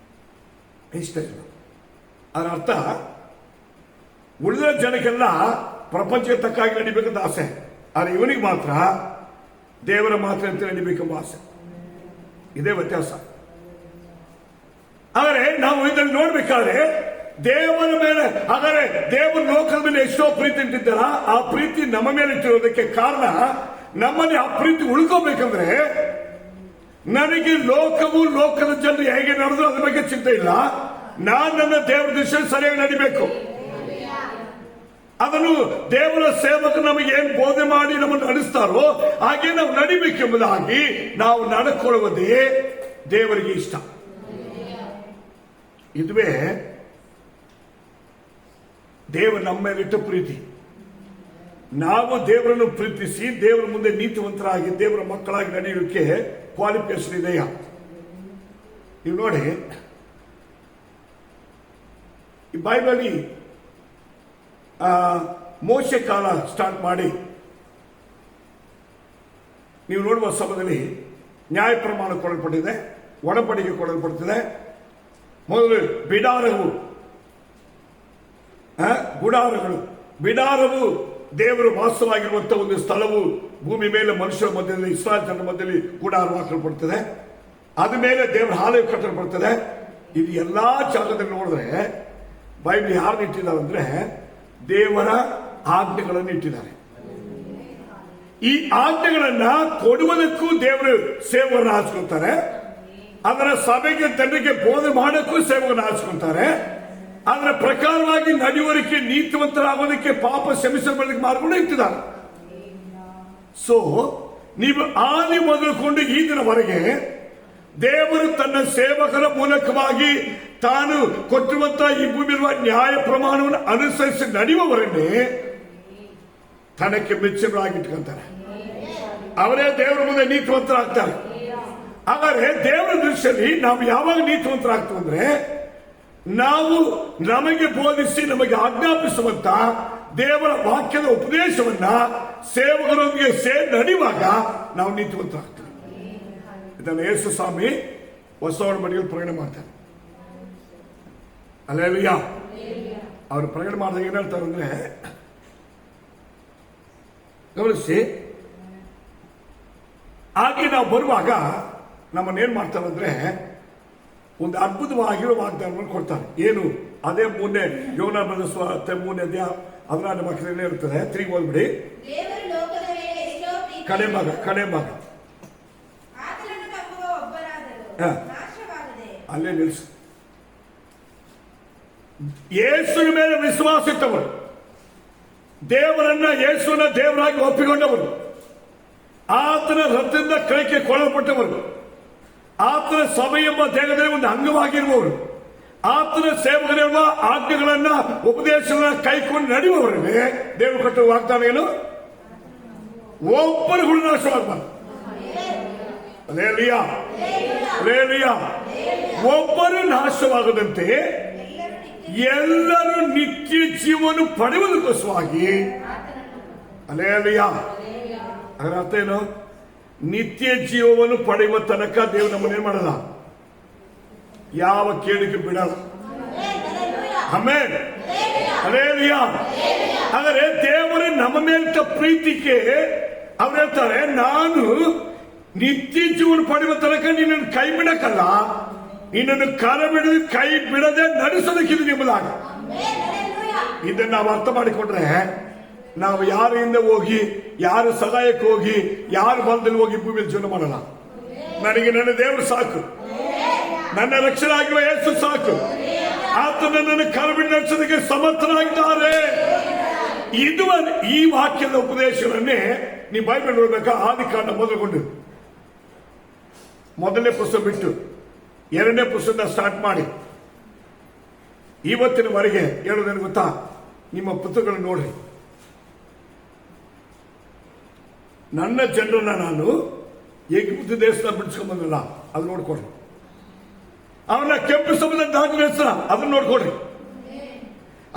ಇಷ್ಟ ಇಲ್ಲ. ಅದರ ಅರ್ಥ ಉಳಿದ ಜನಕ್ಕೆಲ್ಲ ಪ್ರಪಂಚಕ್ಕೆ ತಕ್ಕಾಗಿ ನಡಿಬೇಕಂತ ಆಸೆ, ಆದರೆ ಇವನಿಗೆ ಮಾತ್ರ ದೇವರ ಮಾತಿನಂತೆ ನಡಿಬೇಕೆಂಬ ಆಸೆ. ಇದೇ ವ್ಯತ್ಯಾಸ. ಆದರೆ ನಾವು ಇದನ್ನು ನೋಡ್ಬೇಕಾದ್ರೆ ದೇವರ ಮೇಲೆ, ಹಾಗಾದ್ರೆ ದೇವರ ಲೋಕದ ಮೇಲೆ ಎಷ್ಟೋ ಪ್ರೀತಿ ಇಟ್ಟಿದ್ದಾರ, ಆ ಪ್ರೀತಿ ನಮ್ಮ ಮೇಲೆ ಇಟ್ಟಿರೋದಕ್ಕೆ ಕಾರಣ ನಮ್ಮಲ್ಲಿ ಆ ಪ್ರೀತಿ ಉಳ್ಕೋಬೇಕಂದ್ರೆ ನನಗೆ ಲೋಕವು ಲೋಕದ ಜನರು ಹೇಗೆ ನಡೆದ್ರು ಅದ್ರ ಬಗ್ಗೆ ಚಿಂತೆ ಇಲ್ಲ. ನಾನು ನನ್ನ ದೇವರ ದೃಷ್ಟಿಯಲ್ಲಿ ಸರಿಯಾಗಿ ನಡಿಬೇಕು. ಅದನ್ನು ದೇವರ ಸೇವಕರು ನಮಗೆ ಏನ್ ಬೋಧನೆ ಮಾಡಿ ನಮ್ಮನ್ನು ನಡೆಸ್ತಾರೋ ಹಾಗೆ ನಾವು ನಡಿಬೇಕೆಂಬುದಾಗಿ ನಾವು ನಡ್ಕೊಳ್ಳುವುದೇ ದೇವರಿಗೆ ಇಷ್ಟ. ಇದುವೇ ದೇವರು ನಮ್ಮ ಮೇಲಿಟ್ಟ ಪ್ರೀತಿ. ನಾವು ದೇವರನ್ನು ಪ್ರೀತಿಸಿ ದೇವರ ಮುಂದೆ ನೀತಿವಂತರಾಗಿ ದೇವರ ಮಕ್ಕಳಾಗಿ ನಡೆಯೋಕೆ ಕ್ವಾಲಿಫಿಕೇಶನ್ ಇದೆಯಾ? ನೀವು ನೋಡಿ, ಈ ಬೈಬಲಿ ಮೋಶೆ ಕಾಲ ಸ್ಟಾರ್ಟ್ ಮಾಡಿ ನೀವು ನೋಡುವ ಸಮಯದಲ್ಲಿ ನ್ಯಾಯ ಪ್ರಮಾಣ ಕೊಡಲ್ಪಟ್ಟಿದೆ, ಒಡಂಬಡಿಕೆ ಕೊಡಲ್ಪಡುತ್ತದೆ. ಮೊದಲು ಬಿಡಾರವು ದೇವರು ವಾಸವಾಗಿರುವಂತಹ ಒಂದು ಸ್ಥಳವು ಭೂಮಿ ಮೇಲೆ ಮನುಷ್ಯರ ಮಧ್ಯದಲ್ಲಿ, ಇಸ್ರಾಯೇಲ್ ಜನರ ಮಧ್ಯದಲ್ಲಿ ಗುಡಾರ ಹಾಕಲ್ಪಡುತ್ತದೆ. ಅದ ಮೇಲೆ ದೇವರ ಆಲಯ ಕಟ್ಟಲ್ಪಡುತ್ತದೆ. ಇದು ಎಲ್ಲಾ ಜಾಗದಲ್ಲಿ ನೋಡಿದ್ರೆ ಬೈಬಲ್ ಯಾರು ಇಟ್ಟಿದ್ದಾರೆ ಅಂದ್ರೆ ದೇವರ ಆಜ್ಞೆಗಳನ್ನು ಇಟ್ಟಿದ್ದಾರೆ. ಈ ಆಜ್ಞೆಗಳನ್ನ ಕೊಡುವುದಕ್ಕೂ ದೇವರು ಸೇವಕರನ್ನ ಹಾಚ್ಕೊಳ್ತಾರೆ. ಅದರ ಸಭೆಗೆ ಜನರಿಗೆ ಬೋಧನೆ ಮಾಡೋಕ್ಕೂ ಸೇವಕರನ್ನ ಹಾಚ್ಕೊಳ್ತಾರೆ. ಅದರ ಪ್ರಕಾರವಾಗಿ ನಡೆಯುವರಿಗೆ ನೀತಿವಂತರಾಗೋದಕ್ಕೆ ಪಾಪ ಕ್ಷಮಿಸಲ್ಪಡೋದಕ್ಕೆ ಮಾರ್ಗವನ್ನು ಇಟ್ಟಿದ್ದಾರೆ. ಸೊ ನೀವು ಆದಿ ಮೊದಲುಕೊಂಡು ಈ ದಿನವರೆಗೆ ದೇವರು ತನ್ನ ಸೇವಕರ ಮೂಲಕವಾಗಿ ತಾನು ಕೊಟ್ಟಿರುವಂತಹ ಈ ಭೂಮಿಯಿರುವ ನ್ಯಾಯ ಪ್ರಮಾಣವನ್ನು ಅನುಸರಿಸಿ ನಡೆಯುವವರನ್ನೇ ತನಕ್ಕೆ ಮೆಚ್ಚುಗಳಾಗಿಟ್ಕೊಂತಾರೆ. ಅವರೇ ದೇವರ ಮುಂದೆ ನೀತಿವಂತರಾಗ್ತಾರೆ. ಹಾಗಾದ್ರೆ ದೇವರ ದೃಷ್ಟಿಯಲ್ಲಿ ನಾವು ಯಾವಾಗ ನೀತಿವಂತರಾಗ್ತೀವಿ ಅಂದ್ರೆ, ನಾವು ನಮಗೆ ಬೋಧಿಸಿ ನಮಗೆ ಆಜ್ಞಾಪಿಸುವಂತ ದೇವರ ವಾಕ್ಯದ ಉಪದೇಶವನ್ನ ಸೇವಕರೊಂದಿಗೆ ಸೇರಿ ನಡೆಯುವಾಗ ನಾವು ನೀತಿವಂತರಾಗ್ತೀವಿ. ಇದನ್ನು ಯೇಸು ಸ್ವಾಮಿ ಹೊಸ ಒಡಂಬಡಿಕೆಯಲ್ಲಿ ಪ್ರಕಟಣೆ ಮಾಡ್ತಾರೆ. ಹಲ್ಲೆಲೂಯಾ. ಅವರು ಪ್ರಕಟಣೆ ಮಾಡಿದಾಗ ಏನ್ ಹೇಳ್ತಾರೆ ಅಂದ್ರೆ, ಗಮನಿಸಿ, ಹಾಗೆ ನಾವು ಬರುವಾಗ ನಮ್ಮನ್ನೇನ್ ಮಾಡ್ತಾರೆ ಅಂದ್ರೆ ಒಂದು ಅದ್ಭುತವಾಗಿರೋ ವಾಗ್ದಾನವನ್ನು ಕೊಡ್ತಾರೆ. ಏನು? ಅದೇ ಮೂರನೇ ಯೋನ ಬರೆದ ಮೂರನೇ ಅಧ್ಯಾಯ 16ನೇ ವಾಕ್ಯದಲ್ಲಿ ಇರ್ತದೆ. ತಿರುಗಿ ಹೋಗ್ಬಿಡಿ, ದೇವರು ಲೋಕದ ಮೇಲೆ ಎಷ್ಟೋ ಪ್ರೀತಿ ಕಡೆ ಭಾಗ ಆತನನ್ನು ನಂಬುವ ಒಬ್ಬನಾದರೂ ಹಾ. ನಾಶವಾಗದೆ. ಅಲ್ಲೇ ನಿಲ್ಲಿಸು. ಯೇಸುವಿನ ಮೇಲೆ ವಿಶ್ವಾಸ ಇಟ್ಟವರು, ದೇವರನ್ನ ಯೇಸುವನ್ನ ದೇವರಾಗಿ ಒಪ್ಪಿಕೊಂಡವರು, ಆತನ ರಥದಿಂದ ಕೈಗೆ ಕೊಡಲ್ಪಟ್ಟವರು, ಆತನ ಸಭೆ ಎಂಬ ದೇಹದಲ್ಲಿ ಒಂದು ಅಂಗವಾಗಿರುವವರು, ಆತನ ಸೇವಕರೆಂಬ ಆಜ್ಞೆಗಳನ್ನ ಉಪದೇಶಗಳನ್ನ ಕೈಕೊಂಡು ನಡೆಯುವವರಿಗೆ ದೇವರು ಕೊಟ್ಟ ವಾಗ್ದಾನ ಏನು? ಒಬ್ಬರು ನಾಶವಾಗಬಾರ್ದು. Hallelujah, hallelujah. ಒಬ್ಬರು ನಾಶವಾಗದಂತೆ ಎಲ್ಲರೂ ನಿತ್ಯ ಜೀವನ ಪಡೆಯುವುದಕ್ಕೋಸ್ಕರವಾಗಿ. ಹಲ್ಲೆಲೂಯಾ. ಅದರ ಅರ್ಥ ಏನು? ನಿತ್ಯ ಜೀವವನ್ನು ಪಡೆಯುವ ತನಕ ದೇವರು ನಮ್ಮನ್ನೇನ್ ಮಾಡಲ್ಲ, ಯಾವ ಕೇಳಿಗೆ ಬಿಡಲ್ಲ. ಆಮೆನ್. ಹಲ್ಲೆಲೂಯಾ. ಹಾಗಾದ್ರೆ ದೇವರ ನಮ್ಮ ಮೇಲಿಟ್ಟ ಪ್ರೀತಿಗೆ ಅವ್ರು ಹೇಳ್ತಾರೆ, ನಾನು ನಿತ್ಯ ಜೀವನ ಪಡೆಯುವ ತನಕ ನಿನ್ನನ್ನು ಕೈ ಬಿಡಕ್ಕಲ್ಲ, ನಿನ್ನನ್ನು ಕೈ ಬಿಡದೆ ನಡೆಸೋದಕ್ಕಿದು ನಿಮ್ಮದಾಗ. ಇದನ್ನ ನಾವು ಅರ್ಥ ಮಾಡಿಕೊಂಡ್ರೆ ನಾವು ಯಾರಿಂದ ಹೋಗಿ, ಯಾರ ಸಹಾಯಕ್ಕೆ ಹೋಗಿ, ಯಾರ ಬಲದಲ್ಲಿ ಹೋಗಿ ಭೂಮಿಯಲ್ಲಿ ಜೀವನ ಮಾಡಲ್ಲ. ನನಗೆ ನನ್ನ ದೇವರು ಸಾಕು, ನನ್ನ ರಕ್ಷಣೆ ಆಗಿರುವ ಯೇಸು ಸಾಕು. ಆತ ನನ್ನನ್ನು ಕರಬಿಟ್ಟು ನಡೆಸೋದಕ್ಕೆ ಸಮರ್ಥನಾಗಿದ್ದಾರೆ. ಇದು ಈ ವಾಕ್ಯದ ಉಪದೇಶವನ್ನೇ ನೀವು ಬೈಬಲ್ ನೋಡ್ಬೇಕಾ? ಆದಿಕಾಂಡ ಮೊದಲುಗೊಂಡು ಮೊದಲನೇ ಪುಸ್ತಕ ಬಿಟ್ಟು ಎರಡನೇ ಪುಸ್ತಕ ಸ್ಟಾರ್ಟ್ ಮಾಡಿ ಇವತ್ತಿನವರೆಗೆ ಹೇಳೋದೇನು ಗೊತ್ತಾ? ನಿಮ್ಮ ಪುಸ್ತಕಗಳನ್ನು ನೋಡ್ರಿ. ನನ್ನ ಜನರನ್ನ ನಾನು ಏಕಬುದ್ಧ ದೇಶದ ಬಿಡಿಸ್ಕೊಂಡ್ ಬಂದಲ್ಲ, ಅದು ನೋಡ್ಕೊಡ್ರಿ. ಅವನ ಕೆಂಪು ಸಮುದ್ರ ದಾಟಿನ ಹೆಸರ, ಅದನ್ನ ನೋಡ್ಕೊಡ್ರಿ.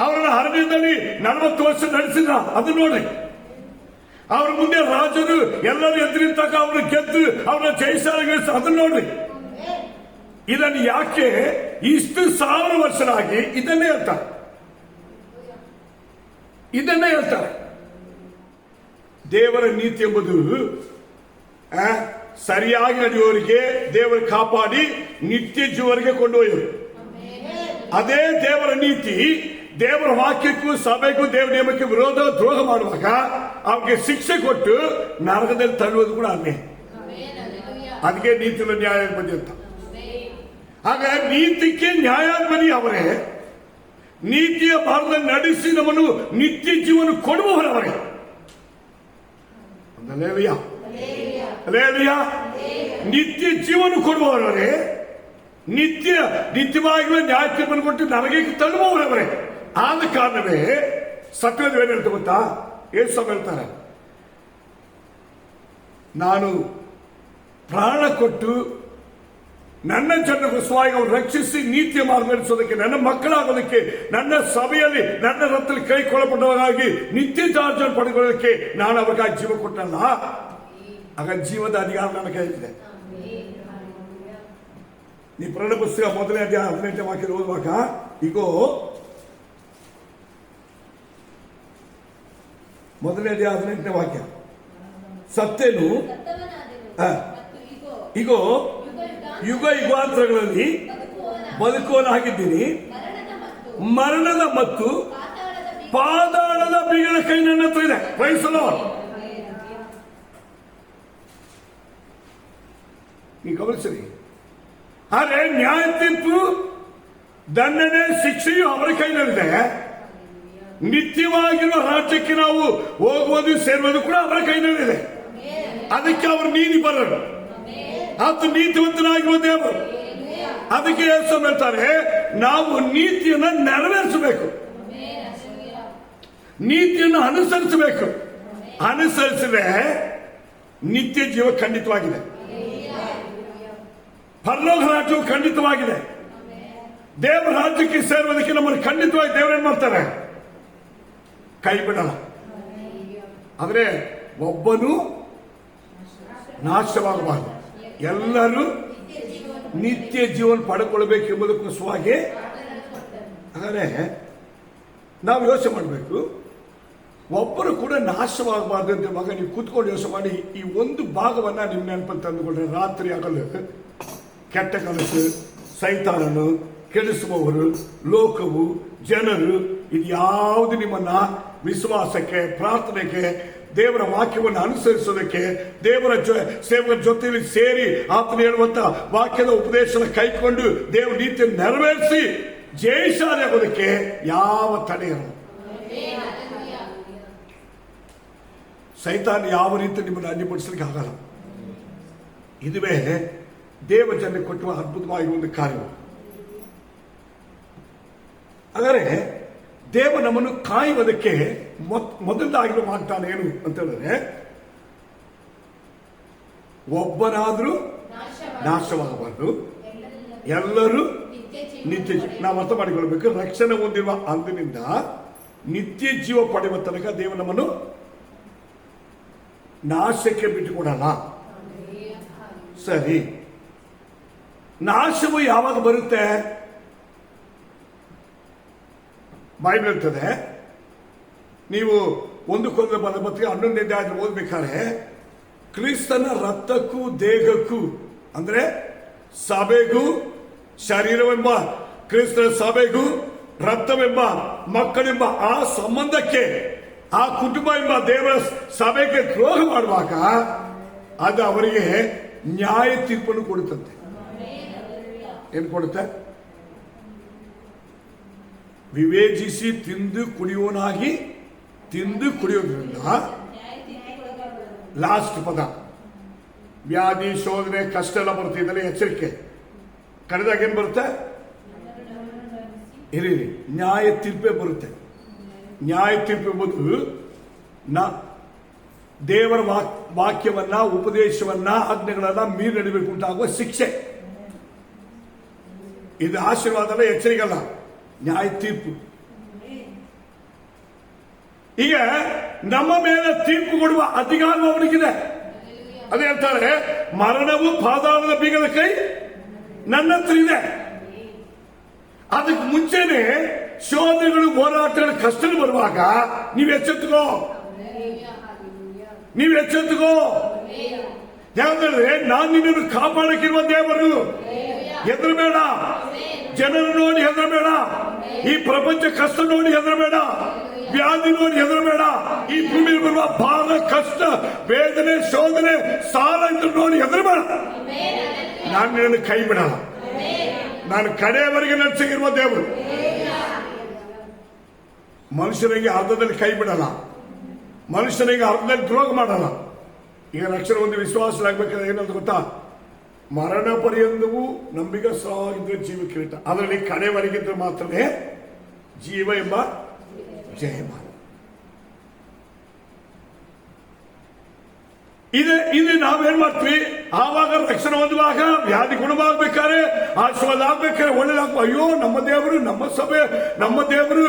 ಅವರನ್ನ ಅರಣ್ಯದಲ್ಲಿ 40 ವರ್ಷ ನಡೆಸಿದ್ರ, ಅದನ್ನ ನೋಡ್ರಿ. ಅವ್ರ ಮುಂದೆ ರಾಜರು ಎಲ್ಲರೂ ಎದುರಿಂತಾಗ ಅವ್ರನ್ನ ಗೆದ್ದು ಅವ್ರನ್ನ ಜಯಿಸಾರ, ಅದನ್ನ ನೋಡ್ರಿ. ಇದನ್ನು ಯಾಕೆ ಇಷ್ಟು 1000 ವರ್ಷರಾಗಿ ಇದನ್ನೇ ಹೇಳ್ತಾರೆ. ದೇವರ ನೀತಿ ಎಂಬುದು ಸರಿಯಾಗಿ ನಡೆಯುವವರಿಗೆ ದೇವರು ಕಾಪಾಡಿ ನಿತ್ಯ ಜೀವರಿಗೆ ಕೊಂಡೊಯ್ಯರು. ಅದೇ ದೇವರ ನೀತಿ ದೇವರ ವಾಕ್ಯಕ್ಕೂ ಸಭೆಗೂ ದೇವರ ನಿಯಮಕ್ಕೆ ವಿರೋಧ ದ್ರೋಹ ಮಾಡುವಾಗ ಅವ್ರಿಗೆ ಶಿಕ್ಷೆ ಕೊಟ್ಟು ನರಕದಲ್ಲಿ ತಳ್ಳುವುದು ಕೂಡ ಅನ್ನೇ. ಅದಕ್ಕೆ ನೀತಿಯ ನ್ಯಾಯಾಧಿಪತಿ ಅಂತ. ಆಗ ನೀತಿಗೆ ನ್ಯಾಯಾಧಿಪತಿ ಅವರೇ, ನೀತಿಯ ಮಾರ್ಗದಲ್ಲಿ ನಡೆಸಿ ನಮ್ಮನ್ನು ನಿತ್ಯ ಜೀವನ ಕೊಡುವವರವರೇ. ನಿತ್ಯ ಜೀವನ ಕೊಡುವವರವರೇ, ನಿತ್ಯವಾಗಿರುವ ನ್ಯಾಯ ತೀರ್ಪನ್ನು ಕೊಟ್ಟು ನರಕಕ್ಕೆ ತಳ್ಳುವವರವರೇ. ಆದ ಕಾರಣವೇ ಸತ್ಯದ ಏನು ಹೇಳ್ತಾ ಗೊತ್ತಾ? ಯೇಸು ಹೇಳ್ತಾರೆ, ನಾನು ಪ್ರಾಣ ಕೊಟ್ಟು ನನ್ನ ಜನರಿಗೋಸ್ಕರವಾಗಿ ಅವರು ರಕ್ಷಿಸಿ ನೀತಿಯ ಮಾರ್ಗ ನಡೆಸೋದಕ್ಕೆ, ನನ್ನ ಮಕ್ಕಳಾಗೋದಕ್ಕೆ, ನನ್ನ ಸಭೆಯಲ್ಲಿ ನನ್ನ ರಥದಲ್ಲಿ ಕೈ ಕೊಳಪಟ್ಟವರಾಗಿ ನಿತ್ಯ ಚಾರ್ಜ್ ಪಡೆದುಕೊಳ್ಳೋದಕ್ಕೆ ನಾನು ಅವರಿಗಾಗಿ ಜೀವ ಕೊಟ್ಟಲ್ಲ. ಆಗ ಜೀವದ ಅಧಿಕಾರ ನನ್ನ ಕೈಲಿದೆ. ನೀ ಪ್ರಕಟಣೆ ಪುಸ್ತಕ 1ನೇ ಅಧ್ಯಾಯ 18ನೇ ವಾಕ್ಯ ಓದುವಾಗ, ಈಗೋ 1ನೇ ಅಧ್ಯಾಯ 18ನೇ ವಾಕ್ಯ, ಸತ್ಯನು ಈಗೋ ಯುಗ ಯುಗಾಂತರಗಳಲ್ಲಿ ಬದುಕುವನಾಗಿದ್ದೀನಿ, ಮರಣದ ಮತ್ತು ಪಾತಾಳದ ಬೀಗದ ಕೈ ನನ್ನ ಹತ್ರ ಇದೆ. ವಹಿಸಲು ನೀವು ಗಮನಿಸಿರಿ. ಆದ್ರೆ ನ್ಯಾಯ ತೀರ್ಪು, ದಂಡನೆ, ಶಿಕ್ಷೆಯು ಅವರ ಕೈನಲ್ಲಿದೆ. ನಿತ್ಯವಾಗಿರುವ ರಾಜ್ಯಕ್ಕೆ ನಾವು ಹೋಗುವುದು ಸೇರುವುದು ಕೂಡ ಅವರ ಕೈನಲ್ಲಿದೆ. ಅದಕ್ಕೆ ಅವರು ನೀತಿ ಬರರು. ಆತ ನೀತಿವಂತನಾಗಿರುವ ದೇವರು. ಅದಕ್ಕೆ ಯೇಸು ಹೇಳ್ತಾರೆ, ನಾವು ನೀತಿಯನ್ನು ನೆರವೇರಿಸಬೇಕು, ನೀತಿಯನ್ನು ಅನುಸರಿಸಬೇಕು. ಅನುಸರಿಸಿದ್ರೆ ನಿತ್ಯ ಜೀವ ಖಂಡಿತವಾಗಿದೆ, ಪರಲೋಕ ರಾಜ್ಯವು ಖಂಡಿತವಾಗಿದೆ. ದೇವರ ರಾಜ್ಯಕ್ಕೆ ಸೇರುವುದಕ್ಕೆ ನಮ್ಮನ್ನು ಖಂಡಿತವಾಗಿ ದೇವರೇನ್ ಮಾಡ್ತಾರೆ, ಕೈ ಬಿಡಲ್ಲ. ಆದ್ರೆ ಒಬ್ಬನು ನಾಶವಾಗಬಾರದು, ಎಲ್ಲರೂ ನಿತ್ಯ ಜೀವನ ಪಡೆದುಕೊಳ್ಳಬೇಕೆಂಬುದಕ್ಕೋಸ್ಕರವಾಗಿ. ಹಾಗಾದ್ರೆ ನಾವು ಯೋಚನೆ ಮಾಡಬೇಕು, ಒಬ್ಬರು ಕೂಡ ನಾಶವಾಗಬಾರ್ದು ಅಂತ. ಮಗ ನೀವು ಕೂತ್ಕೊಂಡು ಯೋಚನೆ ಮಾಡಿ, ಈ ಒಂದು ಭಾಗವನ್ನ ನಿಮ್ಮ ನೆನಪಲ್ಲಿ ತಂದುಕೊಂಡ್ರೆ, ರಾತ್ರಿ ಆಗಲು ಕೆಟ್ಟ ಕನಸು, ಸೈತಾನನು, ಕೆಡಿಸುವವರು, ಲೋಕವು, ಜನರು, ಇದು ಯಾವುದು ನಿಮ್ಮನ್ನ ವಿಶ್ವಾಸಕ್ಕೆ, ಪ್ರಾರ್ಥನೆಗೆ, ದೇವರ ವಾಕ್ಯವನ್ನು ಅನುಸರಿಸೋದಕ್ಕೆ, ದೇವರ ಸೇವಕರ ಜೊತೆಯಲ್ಲಿ ಸೇರಿ ಆತನ ಹೇಳುವಂತ ವಾಕ್ಯದ ಉಪದೇಶನ ಕೈಕೊಂಡು ದೇವರ ನೀತಿಯನ್ನು ನೆರವೇರಿಸಿ ಜಯಶಾಲಿ ಆಗೋದಕ್ಕೆ ಯಾವ ತಡೆ ಇರಲ್ಲ. ಸೈತಾನ ಯಾವ ರೀತಿ ನಿಮ್ಮನ್ನು ಅಡ್ಡಿಪಡಿಸಲಿಕ್ಕೆ ಆಗಲ್ಲ. ಇದುವೇ ದೇವ ಜನಕ್ಕೆ ಕೊಟ್ಟುವ ಅದ್ಭುತವಾಗಿರುವ ಒಂದು ಕಾರ್ಯ. ಹಾಗಾದರೆ ದೇವ ನಮ್ಮನ್ನು ಕಾಯುವುದಕ್ಕೆ ಮೊದಲದಾಗಿರೋ ಮಾಡ್ತಾನೆ ಏನು ಅಂತ ಹೇಳಿದ್ರೆ, ಒಬ್ಬನಾದ್ರೂ ನಾಶವಾಗಬಾರದು, ಎಲ್ಲರೂ ನಿತ್ಯ ಜೀವ. ನಾವು ಅರ್ಥ ಮಾಡಿಕೊಳ್ಬೇಕು, ರಕ್ಷಣೆ ಹೊಂದಿರುವ ಅಂದಿನಿಂದ ನಿತ್ಯ ಜೀವ ಪಡೆಯುವ ತನಕ ದೇವ ನಮ್ಮನ್ನು ನಾಶಕ್ಕೆ ಬಿಟ್ಟುಕೊಡಲ್ಲ. ಸರಿ, ನಾಶವು ಯಾವಾಗ ಬರುತ್ತೆ? ಬೈಬಲ್ ಇರ್ತದೆ. ನೀವು 1 ಕೊರಿಂಥ 11ನೇ ಅಧ್ಯಾಯ ಓದ್ಬೇಕಾದ್ರೆ, ಕ್ರಿಸ್ತನ ರಕ್ತಕ್ಕೂ ದೇಹಕ್ಕೂ ಅಂದ್ರೆ ಸಭೆಗೂ, ಶರೀರವೆಂಬ ಕ್ರಿಸ್ತನ ಸಭೆಗೂ, ರಕ್ತವೆಂಬ ಮಕ್ಕಳೆಂಬ ಆ ಸಂಬಂಧಕ್ಕೆ, ಆ ಕುಟುಂಬ ಎಂಬ ದೇವರ ಸಭೆಗೆ ದ್ರೋಹ ಮಾಡುವಾಗ ಅದು ಅವರಿಗೆ ನ್ಯಾಯ ತೀರ್ಪನ್ನು ಕೊಡುತ್ತಂತೆ. ಏನು ಕೊಡುತ್ತೆ? ವಿವೇಚಿಸಿ ತಿಂದು ಕುಡಿಯೋನಾಗಿ ತಿಂದು ಕುಡಿಯೋದ್ರಿಂದ, ಲಾಸ್ಟ್ ಪದ, ವ್ಯಾಧಿ, ಶೋಧನೆ, ಕಷ್ಟ ಎಲ್ಲ ಬರುತ್ತೆ. ಇದರಲ್ಲಿ ಎಚ್ಚರಿಕೆ. ಕಳೆದಾಗ ಏನ್ ಬರುತ್ತೆ? ಇರಿ, ನ್ಯಾಯ ತೀರ್ಪೇ ಬರುತ್ತೆ. ನ್ಯಾಯ ತೀರ್ಪು ಎಂಬುದು ದೇವರ ವಾಕ್ಯವನ್ನ, ಉಪದೇಶವನ್ನ, ಆಜ್ಞೆಗಳನ್ನ ಮೀರಿ ನಡಿಬೇಕು ಉಂಟಾಗುವ ಶಿಕ್ಷೆ. ಇದು ಆಶೀರ್ವಾದ ಅಲ್ಲ, ಎಚ್ಚರಿಕಲ್ಲ, ನ್ಯಾಯ ತೀರ್ಪು. ಈಗ ನಮ್ಮ ಮೇಲೆ ತೀರ್ಪು ಕೊಡುವ ಅಧಿಕಾರ ಅವನಿಗಿದೆ. ಅದೇ ಹೇಳ್ತಾರೆ, ಮರಣವು ಪಾತಾಳದ ಬೀಗದ ಕೈ ನನ್ನ ಹತ್ರ ಇದೆ. ಅದಕ್ಕೆ ಮುಂಚೆನೆ ಶೋಧನೆಗಳು, ಹೋರಾಟಗಳು, ಕಷ್ಟಗಳು ಬರುವಾಗ ನೀವು ಎಚ್ಚೆತ್ತುಕೋ, ನೀವು ಎಚ್ಚೆತ್ತುಕೋ. ಯಾಕಂದ್ರೆ ನಾನು ನಿನ್ನನ್ನು ಕಾಪಾಡಕ್ಕಿರುವ ದೇವರು. ಹೆದರಬೇಡ, ಜನರು ನೋಡಿ ಹೆದರಬೇಡ, ಈ ಪ್ರಪಂಚ ಕಷ್ಟ ನೋಡಿ ಹೆದರಬೇಡ, ವ್ಯಾಧಿ ನೋಡಿ ಹೆದರಬೇಡ, ಈ ಭೂಮಿಯಲ್ಲಿ ಬರುವ ಭಾರ, ಕಷ್ಟ, ವೇದನೆ, ಶೋಧನೆ, ಸಾಲ ಇದ್ರು ನೋಡಿ ಹೆದರಬೇಡ. ನಾನು ನಿನ್ನನ್ನು ಕೈ ಬಿಡಲ್ಲ. ನಾನು ಕಡೆಯವರೆಗೆ ನಡೆಸಿರುವ ದೇವರು. ಮನುಷ್ಯನಿಗೆ ಅರ್ಧದಲ್ಲಿ ಕೈ ಬಿಡಲ್ಲ, ಮನುಷ್ಯನಿಗೆ ಅರ್ಧದಲ್ಲಿ ದ್ರೋಹ ಮಾಡಲ್ಲ. ಈಗ ರಕ್ಷಣೆ ಒಂದು ವಿಶ್ವಾಸರಾಗಬೇಕಾದ್ರೆ ಏನಂತ ಗೊತ್ತಾ? ಮರಣ ಪರ್ಯಂತವೂ ನಂಬಿಗಸ್ತವಾಗಿದ್ದರೆ ಜೀವ ಕಿರೀಟ. ಅದರಲ್ಲಿ ಕಡೆವರೆಗಿದ್ರೆ ಮಾತ್ರವೇ ಜೀವ ಎಂಬ ಜಯಮಾನ. ಇದು ನಾವೇನ್ ಮಾಡ್ತೀವಿ? ಆವಾಗ ರಕ್ಷಣೆ ಹೊಂದುವಾಗ, ವ್ಯಾಧಿ ಗುಣವಾಗಬೇಕಾದ್ರೆ, ಆಶೀರ್ವಾದ ಆಗ್ಬೇಕಾದ್ರೆ, ಒಳ್ಳೇದಾಗ್ಬೇಕು. ಅಯ್ಯೋ, ನಮ್ಮ ದೇವರು, ನಮ್ಮ ಸಭೆ, ನಮ್ಮ ದೇವರು,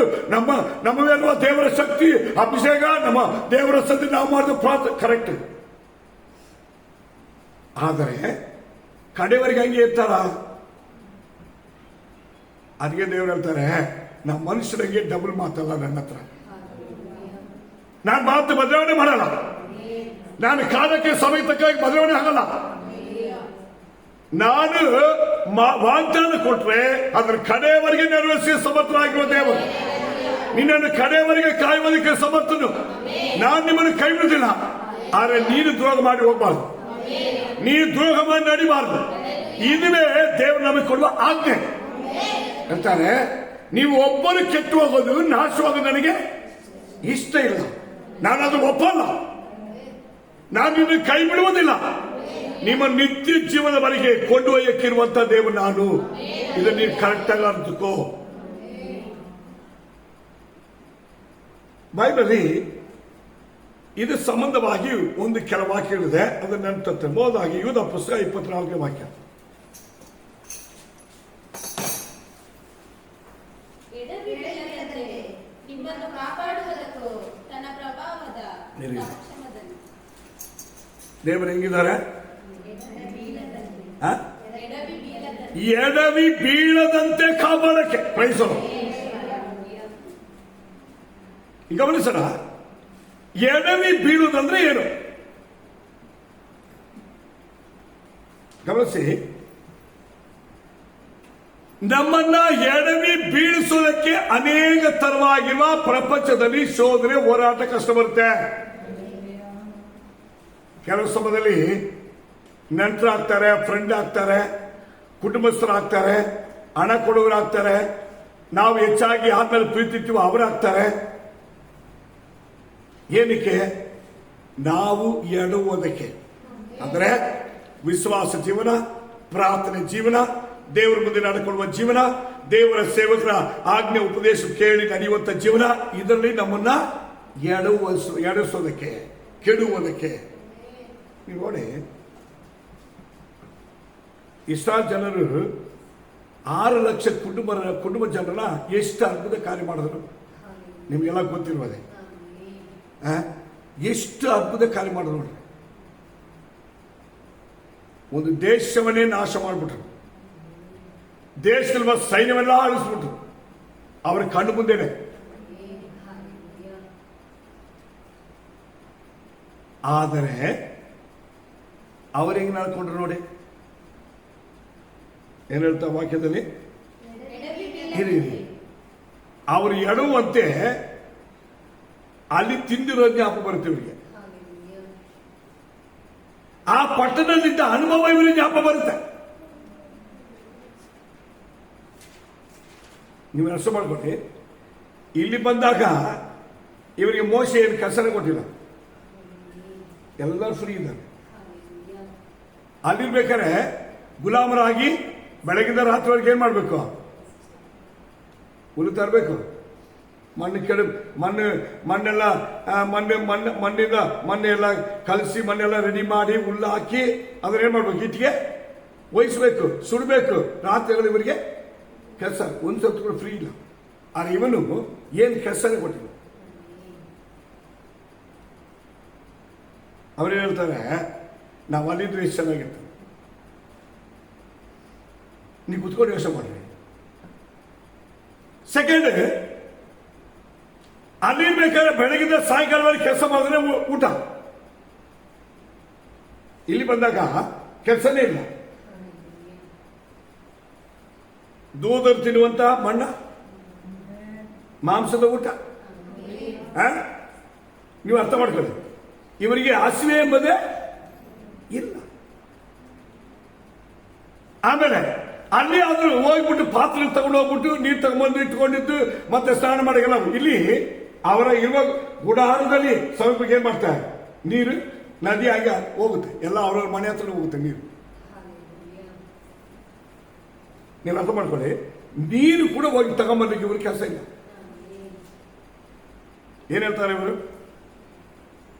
ನಮ್ಮ ಮೇಲುವ ದೇವರ ಶಕ್ತಿ, ಅಭಿಷೇಕ, ನಮ್ಮ ದೇವರ ಸತಿ ನಾವು ಮಾಡಿದ ಪ್ರಾರ್ಥನೆ ಕರೆಕ್ಟ್. ಆದರೆ ಕಡೆವರೆಗೆ ಹಂಗೆ ಇರ್ತಾರ? ಅದಕ್ಕೆ ದೇವರು ಹೇಳ್ತಾರೆ, ನಮ್ಮ ಮನುಷ್ಯರಿಗೆ ಡಬಲ್ ಮಾತಲ್ಲ ನನ್ನ ಹತ್ರ. ನಾನು ಮಾತು ಬದಲಾವಣೆ ಮಾಡಲ್ಲ, ನಾನು ಕಾಲಕ್ಕೆ ಸಮಯ ತಕ್ಕಾಗಿ ಬದಲಾವಣೆ ಆಗಲ್ಲ. ನಾನು ವಾಗ್ದಾನ ಕೊಟ್ರೆ ಅದರ ಕಡೆಯವರೆಗೆ ನೆರವೇರಿಸಿ ಸಮರ್ಥರಾಗಿರುವ ದೇವರು. ನಿನ್ನನ್ನು ಕಡೆಯವರೆಗೆ ಕಾಯುವುದಕ್ಕೆ ಸಮರ್ಥನು. ನಾನು ನಿಮ್ಮನ್ನು ಕೈ ಬಿಡುವುದಿಲ್ಲ. ಆದರೆ ನೀನು ದ್ರೋಹ ಮಾಡಿ ಹೋಗಬಾರ್ದು, ನೀನು ದ್ರೋಹ ಮಾಡಿ ನಡಿಬಾರ್ದು. ಇದುವೇ ದೇವರು ನಮಗೆ ಕೊಡುವ ಆಜ್ಞೆ. ಹೇಳ್ತಾರೆ, ನೀವು ಒಬ್ಬರು ಕೆಟ್ಟು ಹೋಗೋದು, ನಾಶವಾಗೋದು ನನಗೆ ಇಷ್ಟ ಇಲ್ಲ. ನಾನು ಅದು ಒಪ್ಪಲ್ಲ. ನಾನು ನಿನ್ನ ಕೈ ಬಿಡುವುದಿಲ್ಲ. ನಿಮ್ಮ ನಿತ್ಯ ಜೀವನದವರೆಗೆ ಕೊಂಡೊಯ್ಯಕ್ಕಿರುವಂತ ದೇವರು ನಾನು. ಇದನ್ನ ನೀವು ಕರೆಕ್ಟ್ ಆಗಿ ಅರ್ಥಕೋ. ಬೈಬಲಿ ಇದು ಸಂಬಂಧವಾಗಿ ಒಂದು ಕೆಲ ವಾಕ್ಯಗಳಿದೆ, ಅದನ್ನ ನೆನಪುತ್ತೆ. ಮೊದಲಾಗಿ ಯೂದ ಪುಸ್ತಕ 24ನೇ ವಾಕ್ಯ. ನಿಮ್ಮನ್ನು ಕಾಪಾಡುವುದಕ್ಕೂ ತನ್ನ ಪ್ರಭಾವದ ದೇವರು ಹೆಂಗಿದ್ದಾರೆ? ಎಡವಿ ಬೀಳದಂತೆ ಕಾಪಾಡಕ್ಕೆ ಪ್ರಯತ್ನ. ಗಮನಿಸೋಣ, ಎಡವಿ ಬೀಳುವುದಂದ್ರೆ ಏನು? ಗಮನಿಸಿ, ನಮ್ಮನ್ನ ಎಡವಿ ಬೀಳಿಸುವುದಕ್ಕೆ ಅನೇಕ ತರವಾಗಿರುವ ಪ್ರಪಂಚದಲ್ಲಿ ಶೋಧನೆ, ಹೋರಾಟ, ಕಷ್ಟ ಬರುತ್ತೆ. ಕೆಲವು ಸಮಯದಲ್ಲಿ ನೆಂಟರಾಗ್ತಾರೆ, ಫ್ರೆಂಡ್ ಆಗ್ತಾರೆ, ಕುಟುಂಬಸ್ಥರಾಗ್ತಾರೆ, ಹಣ ಕೊಡುವರಾಗ್ತಾರೆ, ನಾವು ಹೆಚ್ಚಾಗಿ ಆದ್ಮೇಲೆ ಪ್ರೀತಿತ್ವ ಅವರಾಗ್ತಾರೆ. ಏನಕ್ಕೆ? ನಾವು ಎಡುವುದಕ್ಕೆ. ಅಂದ್ರೆ ವಿಶ್ವಾಸ ಜೀವನ, ಪ್ರಾರ್ಥನೆ ಜೀವನ, ದೇವರ ಮುಂದೆ ನಡೆಕೊಳ್ಳುವ ಜೀವನ, ದೇವರ ಸೇವಕರ ಆಜ್ಞೆ ಉಪದೇಶ ಕೇಳಿ ನಡೆಯುವಂತ ಜೀವನ, ಇದರಲ್ಲಿ ನಮ್ಮನ್ನ ಎಡಿಸೋದಕ್ಕೆ, ಕೆಡುವುದಕ್ಕೆ. ನೀವು ನೋಡಿ, ಇಷ್ಟಾ ಜನರು 6 ಲಕ್ಷ ಕುಟುಂಬ ಜನರನ್ನ ಎಷ್ಟು ಅದ್ಭುತ ಕಾರ್ಯ ಮಾಡಿದ್ರು ನಿಮ್ಗೆಲ್ಲ ಗೊತ್ತಿರುವುದೇ. ಎಷ್ಟು ಅದ್ಭುತ ಕಾರ್ಯ ಮಾಡಿದ್ರು ನೋಡಿ. ಒಂದು ದೇಶವನ್ನೇ ನಾಶ ಮಾಡಿಬಿಟ್ರು, ದೇಶದಲ್ಲಿರುವ ಸೈನ್ಯವೆಲ್ಲ ಅಳಿಸ್ಬಿಟ್ರು ಅವರ ಕಣ್ಣು ಮುಂದೆನೆ. ಆದರೆ ಅವರು ಹೆಂಗ್ ನಡ್ಕೊಂಡ್ರು ನೋಡಿ. ಏನ್ ಹೇಳ್ತಾ ವಾಕ್ಯದಲ್ಲಿ? ಇರಿ, ಅವರು ಎಡುವಂತೆ ಅಲ್ಲಿ ತಿಂದಿರೋ ಜ್ಞಾಪ ಬರುತ್ತೆ ಇವರಿಗೆ. ಆ ಪಟ್ಟಣದಿಂದ ಅನುಭವ ಇವರಿಗೆ ಜ್ಞಾಪ ಬರುತ್ತೆ. ನೀವು ಅರ್ಥ ಮಾಡ್ಕೊಳ್ಳಿ. ಇಲ್ಲಿ ಬಂದಾಗ ಇವರಿಗೆ ಮೋಸ ಏನು ಕಸರ ಕೊಟ್ಟಿಲ್ಲ, ಎಲ್ಲರೂ ಫ್ರೀ ಇದ್ದಾರೆ. ಅಲ್ಲಿರ್ಬೇಕಾದ್ರೆ ಗುಲಾಮರಾಗಿ ಬೆಳಗಿಂದ ರಾತ್ರಿವರೆಗೆ ಏನ್ ಮಾಡ್ಬೇಕು? ಹುಲ್ಲು ತರಬೇಕು, ಮಣ್ಣೆಲ್ಲ ಮಣ್ಣೆಲ್ಲ ಕಲಸಿ ಮಣ್ಣೆಲ್ಲ ರೆಡಿ ಮಾಡಿ ಹುಲ್ಲು ಹಾಕಿ ಅದನ್ನ ಏನ್ ಮಾಡ್ಬೇಕು? ಇಟ್ಟಿಗೆ ಒಯ್ಸ್ಬೇಕು, ಸುಡಬೇಕು. ರಾತ್ರಿಗಳು ಇವರಿಗೆ ಕೆಲಸ ಒಂದು ಸ್ವಲ್ಪ ಕೂಡ ಫ್ರೀ ಇಲ್ಲ. ಆದ್ರೆ ಇವನು ಏನು ಕೆಲಸನೇ ಕೊಟ್ಟಿಲ್ಲ. ಅವ್ರೇನ್ ಹೇಳ್ತಾರೆ, ನಾವು ಅಲ್ಲಿದ್ರೆ ಎಷ್ಟು ಚೆನ್ನಾಗಿರ್ತದೆ. ನೀವು ಕುತ್ಕೊಂಡು ಯೋಚನೆ ಮಾಡ್ರಿ. ಸೆಕೆಂಡ್, ಅಲ್ಲಿ ಬೇಕಾದ್ರೆ ಬೆಳಗಿಂದ ಸಾಯಂಕಾಲವರೆಗೆ ಕೆಲಸ ಮಾಡಿದ್ರೆ ಊಟ. ಇಲ್ಲಿ ಬಂದಾಗ ಕೆಲಸನೇ ಇಲ್ಲ. ದೂದರು ತಿನ್ನುವಂತ ಮಣ್ಣ, ಮಾಂಸದ ಊಟ. ನೀವು ಅರ್ಥ ಮಾಡ್ಕೊಳ್ಳಿ, ಇವರಿಗೆ ಹಸಿವೆ ಎಂಬುದೇ ಇಲ್ಲ. ಆಮೇಲೆ ಅಲ್ಲಿ ಆದ್ರೂ ಹೋಗ್ಬಿಟ್ಟು ಪಾತ್ರೆ ತಗೊಂಡು ಹೋಗ್ಬಿಟ್ಟು ನೀರು ತಗೊಂಡ್ಬಂದು ಇಟ್ಕೊಂಡಿದ್ದು ಮತ್ತೆ ಸ್ನಾನ ಮಾಡಿಲ್ಲ. ಇಲ್ಲಿ ಅವರ ಇರುವ ಗುಡಾರದಲ್ಲಿ ಸ್ವಲ್ಪ ಏನ್ ಮಾಡ್ತಾರೆ, ನೀರು ನದಿ ಆಗಿ ಹೋಗುತ್ತೆ, ಎಲ್ಲ ಅವರವ್ರ ಮನೆ ಹತ್ರ ಹೋಗುತ್ತೆ ನೀರು. ನೀವು ಅರ್ಥ ಮಾಡ್ಕೊಳ್ಳಿ, ನೀರು ಕೂಡ ಹೋಗಿ ತಗೊಂಬರ್ಲಿಕ್ಕೆ ಇವ್ರ ಕೆಲಸ ಇಲ್ಲ. ಏನ್ ಹೇಳ್ತಾರೆ ಇವರು?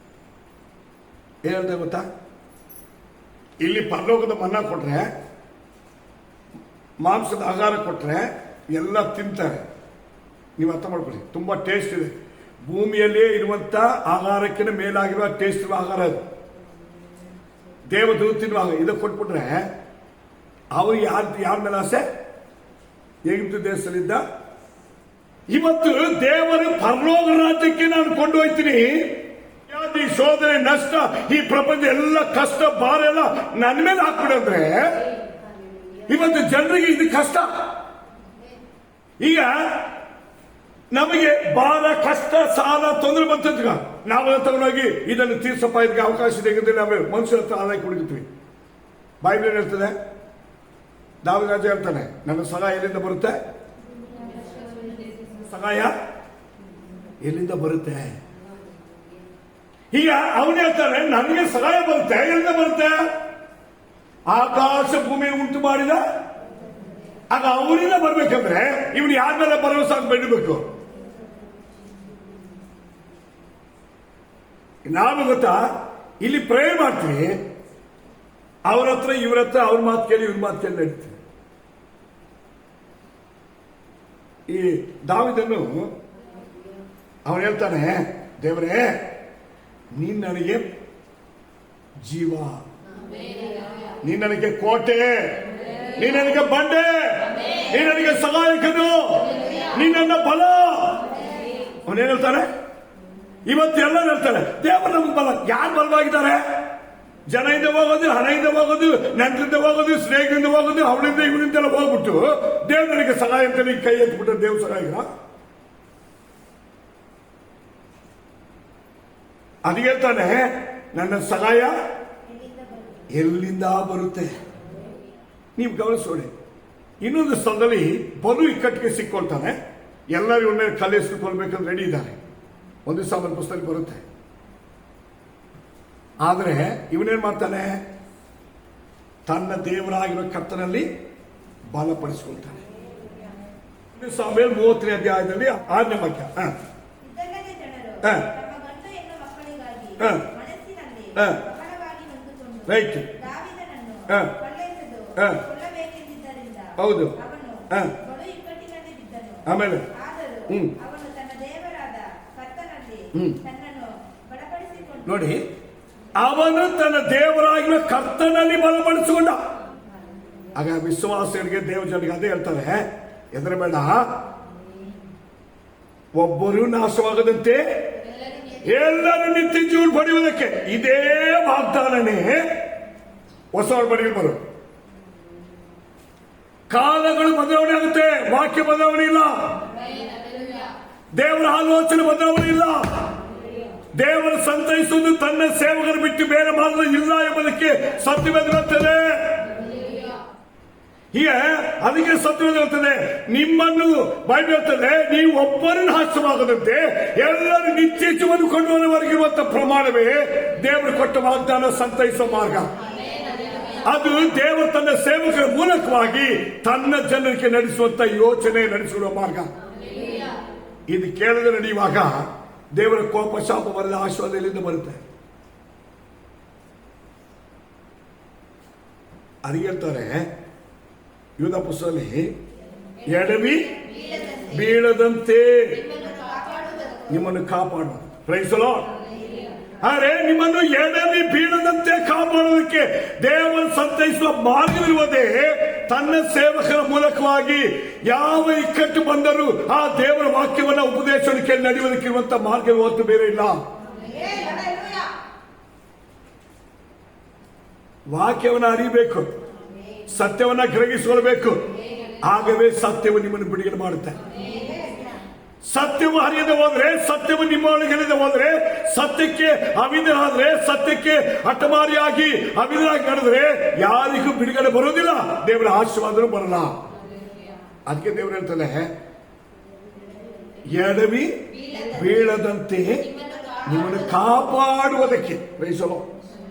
ಏನ್ ಹೇಳ್ತಾರೆ ಗೊತ್ತಾ? ಇಲ್ಲಿ ಪರಲೋಕದ ಮನ್ನಾ ಕೊಟ್ರೆ, ಮಾಂಸದ ಆಹಾರ ಕೊಟ್ರೆ ಎಲ್ಲ ತಿಂತಾರೆ. ನೀವು ಅರ್ಥ ಮಾಡ್ಕೊಳ್ಳಿ, ತುಂಬಾ ಟೇಸ್ಟ್ ಇದೆ. ಭೂಮಿಯಲ್ಲೇ ಇರುವಂತ ಆಹಾರಕ್ಕಿಂತ ಮೇಲಾಗಿರುವ ಟೇಸ್ಟ್ ಇರುವ ಆಹಾರ ಅದು. ದೇವದೂತ ತಿನ್ನುವ ಇದು ಕೊಟ್ಬಿಟ್ರೆ ಅವ್ರು ಯಾರ ಮೇಲೆ ಆಸೆ? ಈಗಿನ ದೇಶದಲ್ಲಿದ್ದ. ಇವತ್ತು ದೇವರು ಪರಲೋಕ ರಾಜ್ಯಕ್ಕೆ ನಾನು ಕೊಂಡು ಹೋಗ್ತೀನಿ. ಈ ಶೋಧನೆ, ನಷ್ಟ, ಈ ಪ್ರಪಂಚ ಎಲ್ಲ ಕಷ್ಟ ಭಾರ ಎಲ್ಲ ನನ್ನ ಮೇಲೆ ಹಾಕ್ಬಿಡಂದ್ರೆ ಇವತ್ತು ಜನರಿಗೆ ಇದು ಕಷ್ಟ. ಈಗ ನಮಗೆ ಭಾರ, ಕಷ್ಟ, ಸಾಲ, ತೊಂದರೆ ಬಂತಂತ ನಾವೆಲ್ಲ ತಗೊಂಡೋಗಿ ಇದನ್ನು ತೀರ್ಸಪ್ಪ, ಇದಕ್ಕೆ ಅವಕಾಶ ಇದೆ, ನಾವು ಮನುಷ್ಯರ ಹತ್ರ ಆದಾಯ ಕುಡಿತೀವಿ. ಬೈಬಲ್ ಹೇಳ್ತದೆ, ದಾವೀದ ರಾಜ ಹೇಳ್ತಾನೆ, ನನ್ನ ಸಹಾಯ ಎಲ್ಲಿಂದ ಬರುತ್ತೆ? ಸಹಾಯ ಎಲ್ಲಿಂದ ಬರುತ್ತೆ? ಈಗ ಅವನು ಹೇಳ್ತಾನೆ, ನನಗೆ ಸಹಾಯ ಬರುತ್ತೆ, ಎಲ್ಲಿಂದ ಬರುತ್ತೆ? ಆಕಾಶ ಭೂಮಿ ಉಂಟು ಮಾಡಿದ. ಆಗ ಅವರಿಂದ ಬರ್ಬೇಕಂದ್ರೆ ಇವನು ಯಾರ ಮೇಲೆ ಭರವಸೆ ಬೆಳಿಬೇಕು? ನಾವು ಗೊತ್ತಾ, ಇಲ್ಲಿ ಪ್ರೇಯರ್ ಮಾಡ್ತೀವಿ, ಅವ್ರ ಹತ್ರ ಇವ್ರ ಹತ್ರ ಅವ್ರ ಮಾತು ಕೇಳಿ ಇವ್ರ ಮಾತು ಕೇಳಿ ನಡೀತೀವಿ. ಈ ದಾವಿದನು ಅವನು ಹೇಳ್ತಾನೆ, ದೇವರೇ ನೀನ್ ನನಗೆ ಜೀವ, ನೀನ್ ನನಗೆ ಕೋಟೆ, ನೀನ್ ನನಗೆ ಬಂಡೆ, ನೀನ್ ನನಗೆ ಸಹಾಯಕನು, ನೀನ್ ನನ್ನ ಬಲ. ಅವನೇನ್ ಹೇಳ್ತಾನೆ? ಇವತ್ತು ಎಲ್ಲರೂ ಹೇಳ್ತಾರೆ ದೇವರು ನಮ್ಗೆ ಬಲ. ಯಾರು ಬಲವಾಗಿದ್ದಾರೆ? ಜನದಿಂದ ಹೋಗೋದು, ಹಣದಿಂದ ಹೋಗೋದು, ನೆಂಟರಿಂದ ಹೋಗೋದು, ಸ್ನೇಹಿತರಿಂದ ಹೋಗೋದು, ಅವಳಿಂದ ಇವಳಿಂದೆಲ್ಲ ಹೋಗ್ಬಿಟ್ಟು ದೇವ್ರು ನನಗೆ ಸಹಾಯ ಅಂತ ನೀನು ಕೈ ಎತ್ಬಿಟ್ಟು ದೇವ್ರ ಸಹಾಯ. ಅದು ಹೇಳ್ತಾನೆ, ನನ್ನ ಸಹಾಯ ಎಲ್ಲಿಂದ ಬರುತ್ತೆ? ನೀವು ಗಮನಿಸೋಡಿ. ಇನ್ನೊಂದು ಸ್ಥಳದಲ್ಲಿ ಬಲು ಇಕ್ಕಟ್ಟಿಗೆ ಸಿಕ್ಕೊಳ್ತಾನೆ. ಎಲ್ಲರೂ ಇವನ್ನ ಕಲಿಸ್ಕೊಳ್ಬೇಕಂತ ರೆಡಿ ಇದ್ದಾರೆ. ಒಂದು ಸಾಮಾನ್ಯ ಪುಸ್ತಕ ಬರುತ್ತೆ. ಆದರೆ ಇವನೇನ್ ಮಾಡ್ತಾನೆ? ತನ್ನ ದೇವರಾಗಿರೋ ಕರ್ತನಲ್ಲಿ ಬಲಪಡಿಸಿಕೊಳ್ತಾನೆ. ಸಾಮೇಲ್ 30ನೇ ಅಧ್ಯಾಯದಲ್ಲಿ 6ನೇ ವಾಕ್ಯ. ಇದಲ್ಲದೆ ಜನರು ಹ. ತಮ್ಮ ಗಂಡು ಹೆಣ್ಣು ಮಕ್ಕಳಿಗಾಗಿ ಹ. ಮನಸ್ಸಿನಲ್ಲಿ ಹ. ಬಹಳವಾಗಿ ನೊಂದುಕೊಂಡು ರೈಟ್. ದಾವೀದನನ್ನು ಹ. ಕೊಲ್ಲೈಸಲು ಹ. ಕೊಲ್ಲಬೇಕೆಂದಿದ್ದರಿಂದ ಹೌದು. ಅವನು ಹ. ಬಲು ಇಕ್ಕಟ್ಟಿನಲ್ಲಿ ಬಿದ್ದನು. ಆಮೇಲೆ ಆದರೂ ಹ್ಮ್. ಅವನು ತನ್ನ ದೇವರಾದ ಕರ್ತನಲ್ಲಿ ಹ್ಮ್. ತನ್ನನ್ನು ಬಲಪಡಿಸಿಕೊಂಡು ನೋಡಿ, ಅವನು ತನ್ನ ದೇವರಾಗಿರುವ ಕರ್ತನಲ್ಲಿ ಬಲಪಡಿಸಿಕೊಂಡ. ಆಗ ವಿಶ್ವಾಸಿಗಳಿಗೆ ದೇವಜನಿಗೆ ಅದೇ ಹೇಳ್ತಾರೆ, ಹೆದರಬೇಡ, ಒಬ್ಬರು ನಾಶವಾಗದಂತೆ ಎಲ್ಲರೂ ನಿತ್ಯ ಜೀವ ಪಡೆಯುವುದಕ್ಕೆ. ಇದೇ ವಾಗ್ದಾನನೇ ಹೊಸ ಒಡಂಬಡಿಕೆಯಲ್ಲಿ ಬರು. ಕಾಲಗಳು ಬದಲಾವಣೆ ಆಗುತ್ತೆ, ವಾಕ್ಯ ಬದಲಾವಣೆ ಇಲ್ಲ, ದೇವರ ಆಲೋಚನೆ ಬದಲಾವಣೆ ಇಲ್ಲ. ದೇವರು ಸಂತೈಸುವುದು ತನ್ನ ಸೇವಕರು ಬಿಟ್ಟು ಬೇರೆ ಮಾರ್ಗ ಇಲ್ಲ ಎಂಬುದಕ್ಕೆ ಸತ್ಯವೇದ ಹೇಳುತ್ತದೆ. ಹೀಗೆ ಅದಕ್ಕೆ ಸತ್ಯವೇದ ಹೇಳುತ್ತದೆ, ನಿಮ್ಮನ್ನು ಬೈಬಲ್ ಹೇಳ್ತದೆ, ನೀವು ಒಬ್ಬರನ್ನು ನಾಶವಾಗದಂತೆ ಎಲ್ಲರೂ ನಿತ್ಯ ಜೀವನ ಕೊಂಡುವವರೆಗಿರುವಂತಹ ಪ್ರಮಾಣವೇ ದೇವರು ಕೊಟ್ಟ ವಾಗ್ದಾನ, ಸಂತೈಸುವ ಮಾರ್ಗ. ಅದು ದೇವರು ತನ್ನ ಸೇವಕರ ಮೂಲಕವಾಗಿ ತನ್ನ ಜನರಿಗೆ ನಡೆಸುವಂತ ಯೋಚನೆ, ನಡೆಸುವ ಮಾರ್ಗ. ಇದು ಕೇಳದೆ ನಡೆಯುವಾಗ ದೇವರ ಕೋಪ, ಶಾಪ ಬರದ ಆಶೀರ್ವಾದ ಎಲ್ಲಿಂದ ಬರುತ್ತೆ? ಅದಕ್ಕೆ ಹೇಳ್ತಾರೆ ಯೂದ ಪುಸ್ತಕದಲ್ಲಿ, ಎಡವಿ ಬೀಳದಂತೆ ನಿಮ್ಮನ್ನು ಕಾಪಾಡುವುದು. Praise the Lord. ಆದರೆ ನಿಮ್ಮನ್ನು ಎಡವಿ ಬೀಳದಂತೆ ಕಾಪಾಡುವುದಕ್ಕೆ ದೇವರು ಸಂತೈಸುವ ಮಾರ್ಗವಿರುವುದೇ ತನ್ನ ಸೇವಕರ ಮೂಲಕವಾಗಿ. ಯಾವ ಇಕ್ಕಟ್ಟು ಬಂದರೂ ಆ ದೇವರ ವಾಕ್ಯವನ್ನ, ಉಪದೇಶಕ್ಕೆ ನಡೆಯುವುದಕ್ಕಿರುವಂತಹ ಮಾರ್ಗ ಇವತ್ತು ಬೇರೆ ಇಲ್ಲ. ವಾಕ್ಯವನ್ನ ಅರಿಬೇಕು, ಸತ್ಯವನ್ನ ಗ್ರಹಿಸಿಕೊಳ್ಳಬೇಕು. ಆಗವೇ ಸತ್ಯವು ನಿಮ್ಮನ್ನು ಬಿಡುಗಡೆ ಮಾಡುತ್ತೆ. ಸತ್ಯವು ಹರಿಯದೆ ಹೋದ್ರೆ, ಸತ್ಯವು ನಿಮ್ಮೊಳಗೆ ಇಲ್ಲದೆ ಹೋದ್ರೆ, ಸತ್ಯಕ್ಕೆ ಅವಿಧರಾದ್ರೆ, ಸತ್ಯಕ್ಕೆ ಹಠಮಾರಿಯಾಗಿ ಅವಿಧರಾಗಿ ನಡೆದ್ರೆ ಯಾರಿಗೂ ಬಿಡುಗಡೆ ಬರೋದಿಲ್ಲ, ದೇವರ ಆಶೀರ್ವಾದನೂ ಬರಲ್ಲ. ಅದಕ್ಕೆ ದೇವರು ಹೇಳ್ತಾನೆ, ಎಡವಿ ಬೀಳದಂತೆ ನಿಮ್ಮನ್ನು ಕಾಪಾಡುವುದಕ್ಕೆ. ವಹಿಸಲು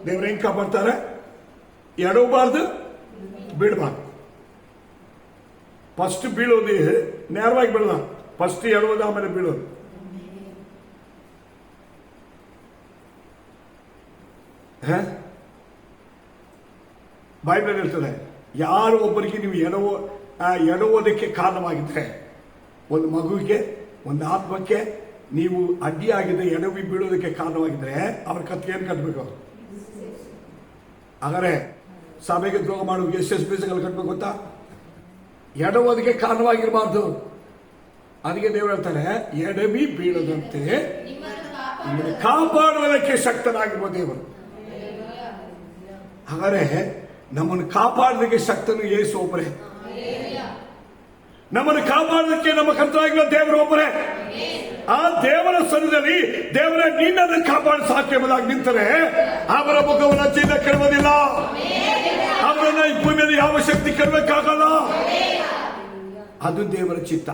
ದೇವರು ಹೆಂಗ್ ಕಾಪಾಡ್ತಾರೆ? ಎಡವಬಾರ್ದು, ಬೀಳಬಾರ್ದು. ಫಸ್ಟ್ ಬೀಳೋದು ನೇರವಾಗಿ ಬೀಳಲ್ಲ, ಫಸ್ಟ್ ಎಡೋದು, ಆಮೇಲೆ ಬೀಳೋದು. ಬೈಬಲ್ ಹೇಳ್ತದೆ, ಯಾರು ಒಬ್ಬರಿಗೆ ನೀವು ಎಡವೋದಕ್ಕೆ ಕಾರಣವಾಗಿದ್ರೆ, ಒಂದು ಮಗುವಿಗೆ, ಒಂದು ಆತ್ಮಕ್ಕೆ ನೀವು ಅಡ್ಡಿಯಾಗಿದೆ, ಎಡವಿ ಬೀಳೋದಕ್ಕೆ ಕಾರಣವಾಗಿದ್ರೆ ಅವ್ರ ಕತ್ತಿಗೆ ಏನು ಕಟ್ಟಬೇಕು? ಹಾಗಾದ್ರೆ ಸಭೆಗೆ ದ್ರೋಹ ಮಾಡುವ ಎಷ್ಟು ಬೀಜಗಳು ಕಟ್ಟಬೇಕು ಗೊತ್ತಾ? ಎಡವೋದಕ್ಕೆ ಕಾರಣವಾಗಿರಬಾರ್ದು. ಅದಕ್ಕೆ ದೇವರು ಹೇಳ್ತಾರೆ, ಎಡವಿ ಬೀಳದಂತೆ ನಿಮ್ಮನ್ನು ಕಾಪಾಡುವುದಕ್ಕೆ ಶಕ್ತನಾಗಿರುವ ದೇವರು. ಹಾಗಾದ್ರೆ ನಮ್ಮನ್ನು ಕಾಪಾಡೋದಕ್ಕೆ ಶಕ್ತನು ಯೇಸು ಒಬ್ಬರೇ. ನಮ್ಮನ್ನು ಕಾಪಾಡೋದಕ್ಕೆ ನಮ್ಮ ಕರ್ತನಾಗಿರುವ ದೇವರು ಒಬ್ಬರೇ. ಆ ದೇವರ ಸನ್ನಿಧಿಯಲ್ಲಿ ದೇವರ ನಿನ್ನನ್ನು ಕಾಪಾಡಿ ಸಾಕು ಎಂಬುದಾಗಿ ನಿಂತರೆ ಅವರ ಮುಖವನ್ನು ಚಿನ್ನ ಕೆಡವುವುದಿಲ್ಲ, ಅವರನ್ನ ಈ ಭೂಮಿಯಲ್ಲಿ ಯಾವ ಶಕ್ತಿ ಕೆಡಬೇಕಾಗಲ್ಲ. ಅದು ದೇವರ ಚಿತ್ತ.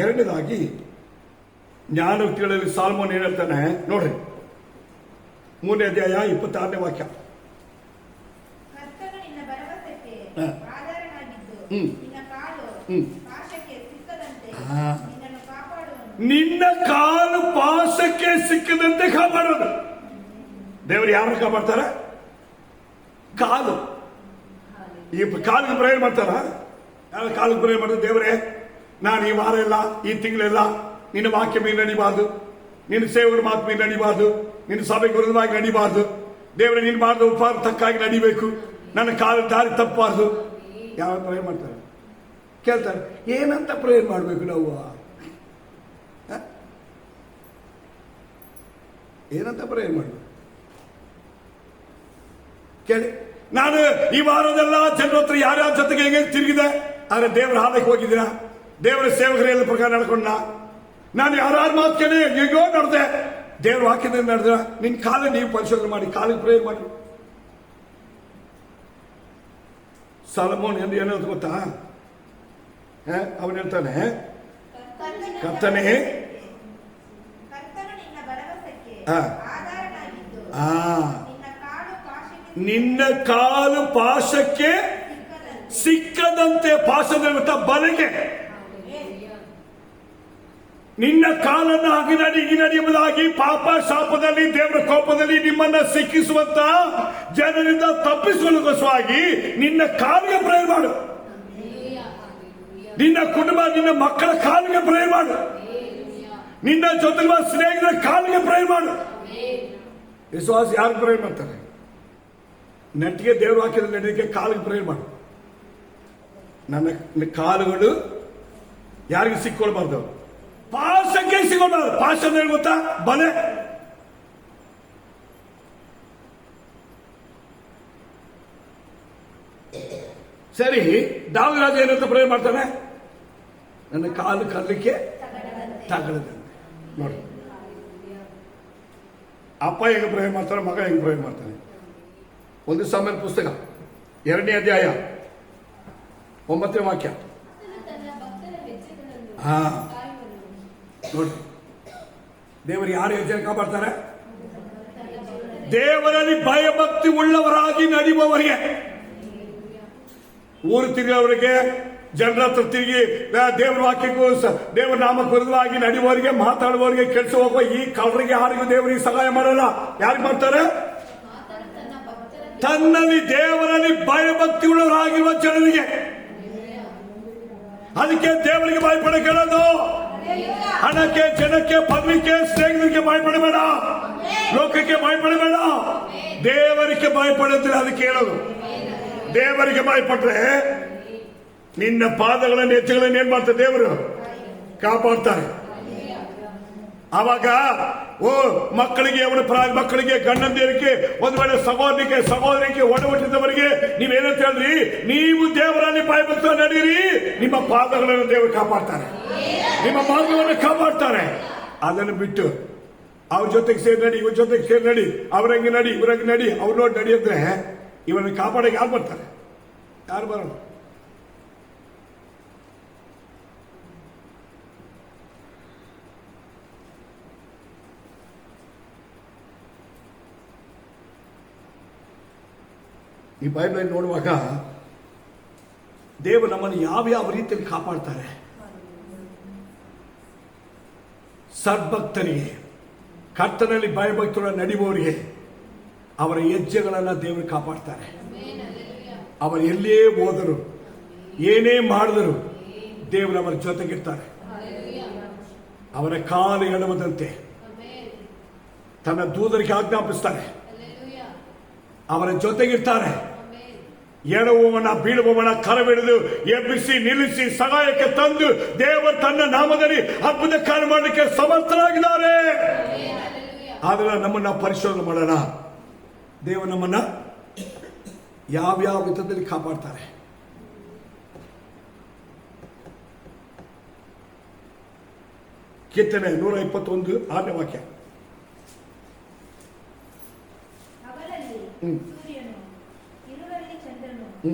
ಎರಡನೇದಾಗಿ ಜ್ಞಾನೋಕ್ತಿಗಳಲ್ಲಿ ಸಾಲ್ಮೋನ್ ಹೇಳ್ತಾನೆ, ನೋಡ್ರಿ, 3ನೇ ಅಧ್ಯಾಯ 26ನೇ ವಾಕ್ಯ. ಕರ್ತನು ನಿನ್ನ ಭರವಸೆಗೆ ಹ. ಆಧಾರನಾಗಿದ್ದು ಹ್ಮ್. ನಿನ್ನ ಕಾಲು ಹ್ಮ್. ಪಾಶಕ್ಕೆ ಸಿಕ್ಕದಂತೆ ಹಾ. ನಿನ್ನನ್ನು ಕಾಪಾಡುವನು. ನಿನ್ನ ಕಾಲು ಪಾಶಕ್ಕೆ ಸಿಕ್ಕದಂತೆ ಕಾಪಾಡೋದು. ದೇವರು ಯಾರನ್ನು ಕಾಪಾಡ್ತಾರ? ಕಾಲು. ಈ ಕಾಲಿಗೆ ಪ್ರೇಯರ್ ಮಾಡ್ತಾರ? ಯಾರು ಕಾಲಿಗೆ ಪ್ರೇಯರ್ ಮಾಡ್ತಾರೆ? ದೇವರೇ, ನಾನು ಈ ವಾರ ಇಲ್ಲ, ಈ ತಿಂಗಳೆಲ್ಲ ನಿನ್ನ ವಾಕ್ಯ ಮೇಲೆ ನಡಿಬಾರ್ದು, ನಿನ್ನ ಸೇವಕರ ಮಾತು ಮೇಲೆ ನಡಿಬಾರ್ದು, ನಿನ್ನ ಸಭೆಗೆ ವಿರುದ್ಧವಾಗಿ ನಡಿಬಾರ್ದು. ದೇವರೇ, ನೀನು ಮಾಡಿದ ಉಪಹಾರ ತಕ್ಕಾಗಿ ನಡಿಬೇಕು, ನನ್ನ ಕಾಲ ದಾರಿ ತಪ್ಪಬಾರ್ದು. ಯಾವ ಪ್ರೇಯರ್ ಮಾಡ್ತಾರೆ? ಕೇಳ್ತಾರೆ, ಏನಂತ ಪ್ರೇಯರ್ ಮಾಡಬೇಕು ನಾವು? ಏನಂತ ಪ್ರೇಯರ್ ಮಾಡಬೇಕು ಕೇಳಿ. ನಾನು ಈ ವಾರದೆಲ್ಲ ಜನರ ಹತ್ರ ಯಾರ್ಯಾರ ಜೊತೆಗೆ ಹೆಂಗೆ ತಿರುಗಿದೆ, ಆದ್ರೆ ದೇವರ ಹಾಲಕ್ಕೆ ಹೋಗಿದ್ದೀನ, ದೇವರ ಸೇವಕರೆಲ್ಲ ಪ್ರಕಾರ ನಡ್ಕೊಂಡ, ನಾನು ಯಾರ್ಯಾರ ಮಾತು ಕೇಳಿ ಹೇಗೋ ನಡೆದೆ, ದೇವ್ರ ವಾಕ್ಯದಲ್ಲಿ ನಡೆದ. ನಿನ್ ಕಾಲ ನೀವು ಪರಿಶೋಧನೆ ಮಾಡಿ, ಕಾಲಿಗೆ ಪ್ರೇಯರ್ ಮಾಡಿ. ಸೊಲೊಮೋನ್ ಎಂದು ಏನಂತ ಗೊತ್ತಾ? ಅವನು ಹೇಳ್ತಾನೆ, ಕರ್ತನೇ, ಕರ್ತನು ನಿನ್ನ ಭರವಸೆಗೆ ಹ. ಆಧಾರನಾಗಿದ್ದು ಆ ನಿನ್ನ ಕಾಲು ಪಾಶಕ್ಕೆ ನಿನ್ನ ಕಾಲು ಪಾಶಕ್ಕೆ ಸಿಕ್ಕದಂತೆ ಸಿಕ್ಕದಂತೆ, ಪಾಶದ ಬಲೆಗೆ ನಿನ್ನ ಕಾಲನ್ನು ಅಗಿನಡಿ ಎಂಬುದಾಗಿ ಪಾಪ ಶಾಪದಲ್ಲಿ ದೇವರ ಕೋಪದಲ್ಲಿ ನಿಮ್ಮನ್ನ ಸಿಕ್ಕಿಸುವಂತ ಜನರಿಂದ ತಪ್ಪಿಸಿಕೊಳ್ಳುವುದಕ್ಕೋಸ್ಕರವಾಗಿ ನಿನ್ನ ಕಾಲಿಗೆ ಪ್ರೇಯರ್ ಮಾಡು. ನಿನ್ನ ಕುಟುಂಬ, ನಿನ್ನ ಮಕ್ಕಳ ಕಾಲಿಗೆ ಪ್ರೇಯರ್ ಮಾಡು. ನಿನ್ನ ಜೊತೆಗಿರುವ ಸ್ನೇಹಿತರ ಕಾಲಿಗೆ ಪ್ರೇಯರ್ ಮಾಡು. ವಿಶ್ವಾಸ ಯಾರು ಪ್ರೇಯರ್ ಮಾಡ್ತಾರೆ? ನೆಟ್ಟಿಗೆ ದೇವ್ರ ವಾಕ್ಯದಲ್ಲಿ ನಡೆಯೋಕ್ಕೆ ಕಾಲಿಗೆ ಪ್ರೇಯರ್ ಮಾಡು. ನನ್ನ ಕಾಲುಗಳು ಯಾರಿಗೆ ಸಿಕ್ಕೊಳ್ಬಾರ್ದು? ಪಾಶಕ್ಕೆ ಸಿಗೋಬಾರ್ದು. ಪಾಶ ಅಂದ್ರೆ ಗೊತ್ತಾ? ಬಲೆ. ಸರಿ, ದಾವೀದ ರಾಜ ಏನಂತ ಪ್ರೇಯರ್ ಮಾಡ್ತಾನೆ? ನನ್ನ ಕಾಲು ಕಲ್ಲಕ್ಕೆ ತಗಲದಂತೆ. ನೋಡಿ, ಅಪ್ಪ ಹೆಂಗೆ ಪ್ರೇಯರ್ ಮಾಡ್ತಾನೆ, ಮಗ ಹೆಂಗೆ ಪ್ರೇಯರ್ ಮಾಡ್ತಾನೆ. 1 ಸಾಮುವೇಲ ಪುಸ್ತಕ 2ನೇ ಅಧ್ಯಾಯ 9ನೇ ವಾಕ್ಯ. ಹಾ, ನೋಡಿ, ದೇವರು ಯಾರು ಹೆಜ್ಜೆ ಕಾಪಾಡ್ತಾರೆ? ದೇವರಲ್ಲಿ ಭಯಭಕ್ತಿ ಉಳ್ಳವರಾಗಿ ನಡೆಯುವವರಿಗೆ, ಊರು ತಿರುಗುವವರಿಗೆ, ಜನರ ಹತ್ರ ತಿರುಗಿ ದೇವರ ವಾಕ್ಯಕ್ಕೂ ದೇವರ ನಾಮಕ್ಕೆ ವಿರುದ್ಧವಾಗಿ ನಡೆಯುವವರಿಗೆ, ಮಾತಾಡುವವರಿಗೆ, ಕೆಲಸ ಹೋಗುವ ಈ ಕಳ್ಳರಿಗೆ ಯಾರಿಗೂ ದೇವರಿಗೆ ಸಹಾಯ ಮಾಡಲ್ಲ. ಯಾರಿಗೆ ಮಾಡ್ತಾರೆ? ತನ್ನಲ್ಲಿ ದೇವರಲ್ಲಿ ಭಯಭಕ್ತಿ ಉಳ್ಳವರಾಗಿರುವ ಜನರಿಗೆ. ಅದಕ್ಕೆ ದೇವರಿಗೆ ಭಯಪಡ ಕೇಳೋದು. ಹಣಕ್ಕೆ, ಜನಕ್ಕೆ, ಪದವಿಗೆ, ಸ್ನೇಹಿತರಿಗೆ ಭಯಪಡಬೇಡ, ಲೋಕಕ್ಕೆ ಭಯಪಡಬೇಡ, ದೇವರಿಗೆ ಭಯಪಡುತ್ತಿಲ್ಲ. ಅದಕ್ಕೆ ಹೇಳೋದು, ದೇವರಿಗೆ ಭಯಪಟ್ರೆ ನಿನ್ನ ಪಾದಗಳನ್ನು, ಹೆಜ್ಜೆಗಳನ್ನು ಏನ್ ಮಾಡ್ತಾರೆ? ದೇವರು ಕಾಪಾಡ್ತಾರೆ. ಅವಾಗ ಮಕ್ಕಳಿಗೆ, ಅವನ ಮಕ್ಕಳಿಗೆ, ಗಂಡಂದಿರಿಗೆ, ಒಂದು ವೇಳೆ ಸಹೋದರಿಗೆ ಒಡಹುಟ್ಟಿದವರಿಗೆ ನೀವೇನಂತ ಹೇಳ್ರಿ? ನೀವು ದೇವರಲ್ಲಿ ಭಯಭಕ್ತ ನಡೀರಿ, ನಿಮ್ಮ ಪಾದಗಳನ್ನು ದೇವರು ಕಾಪಾಡ್ತಾರೆ, ನಿಮ್ಮ ಮಾರ್ಗವನ್ನು ಕಾಪಾಡ್ತಾರೆ. ಅದನ್ನು ಬಿಟ್ಟು ಅವ್ರ ಜೊತೆಗೆ ಸೇರಿ ನಡಿ, ಇವ್ರ ಜೊತೆಗೆ ಸೇರಿ ನಡಿ, ಅವ್ರಂಗೆ ನಡಿ, ಇವ್ರಂಗೆ ನಡಿ, ಅವ್ರು ನೋಡಿ ನಡಿ ಅಂದ್ರೆ ಇವರನ್ನು ಕಾಪಾಡಕ್ಕೆ ಯಾರು ಬರ್ತಾರೆ? ಯಾರು ಬರೋದು? ಈ ಬೈಬಲ್ ನೋಡುವಾಗ ದೇವರು ನಮ್ಮನ್ನು ಯಾವ ರೀತಿಯಲ್ಲಿ ಕಾಪಾಡ್ತಾರೆ. ಸದ್ಭಕ್ತರಿಗೆ, ಕರ್ತನಲ್ಲಿ ಭಯಭಕ್ತರು ನಡೆಯುವವರಿಗೆ ಅವರ ಹೆಜ್ಜೆಗಳನ್ನು ದೇವರು ಕಾಪಾಡ್ತಾರೆ. ಅವರು ಎಲ್ಲೇ ಹೋದರು, ಏನೇ ಮಾಡಿದರು, ದೇವರು ಅವರ ಜೊತೆಗಿರ್ತಾರೆ. ಅವರ ಕಾಲು ಎಡವದಂತೆ ತನ್ನ ದೂತರಿಗೆ ಆಜ್ಞಾಪಿಸ್ತಾರೆ. ಅವರ ಜೊತೆಗಿರ್ತಾರೆ. ಎಡವುವವನ, ಬೀಳುವವನ ಕರಬಿಡಿದು ಎಬ್ಬಿಸಿ ನಿಲ್ಲಿಸಿ ಸಹಾಯಕ್ಕೆ ತಂದು ದೇವರು ತನ್ನ ನಾಮದಲ್ಲಿ ಅದ್ಭುತ ಕಾರ್ಯ ಮಾಡಲಿಕ್ಕೆ ಸಮರ್ಥರಾಗಿದ್ದಾರೆ. ಆದ್ರೆ ನಮ್ಮನ್ನ ಪರಿಶೋಧನೆ ಮಾಡೋಣ. ದೇವರು ನಮ್ಮನ್ನ ಯಾವ್ಯಾವ ವಿಧದಲ್ಲಿ ಕಾಪಾಡ್ತಾರೆ. ಕೀರ್ತನೆ 121 6ನೇ ವಾಕ್ಯ. ಹಗಲಲ್ಲಿ ಸೂರ್ಯನು, ಇರುಳಲ್ಲಿ ಚಂದ್ರನು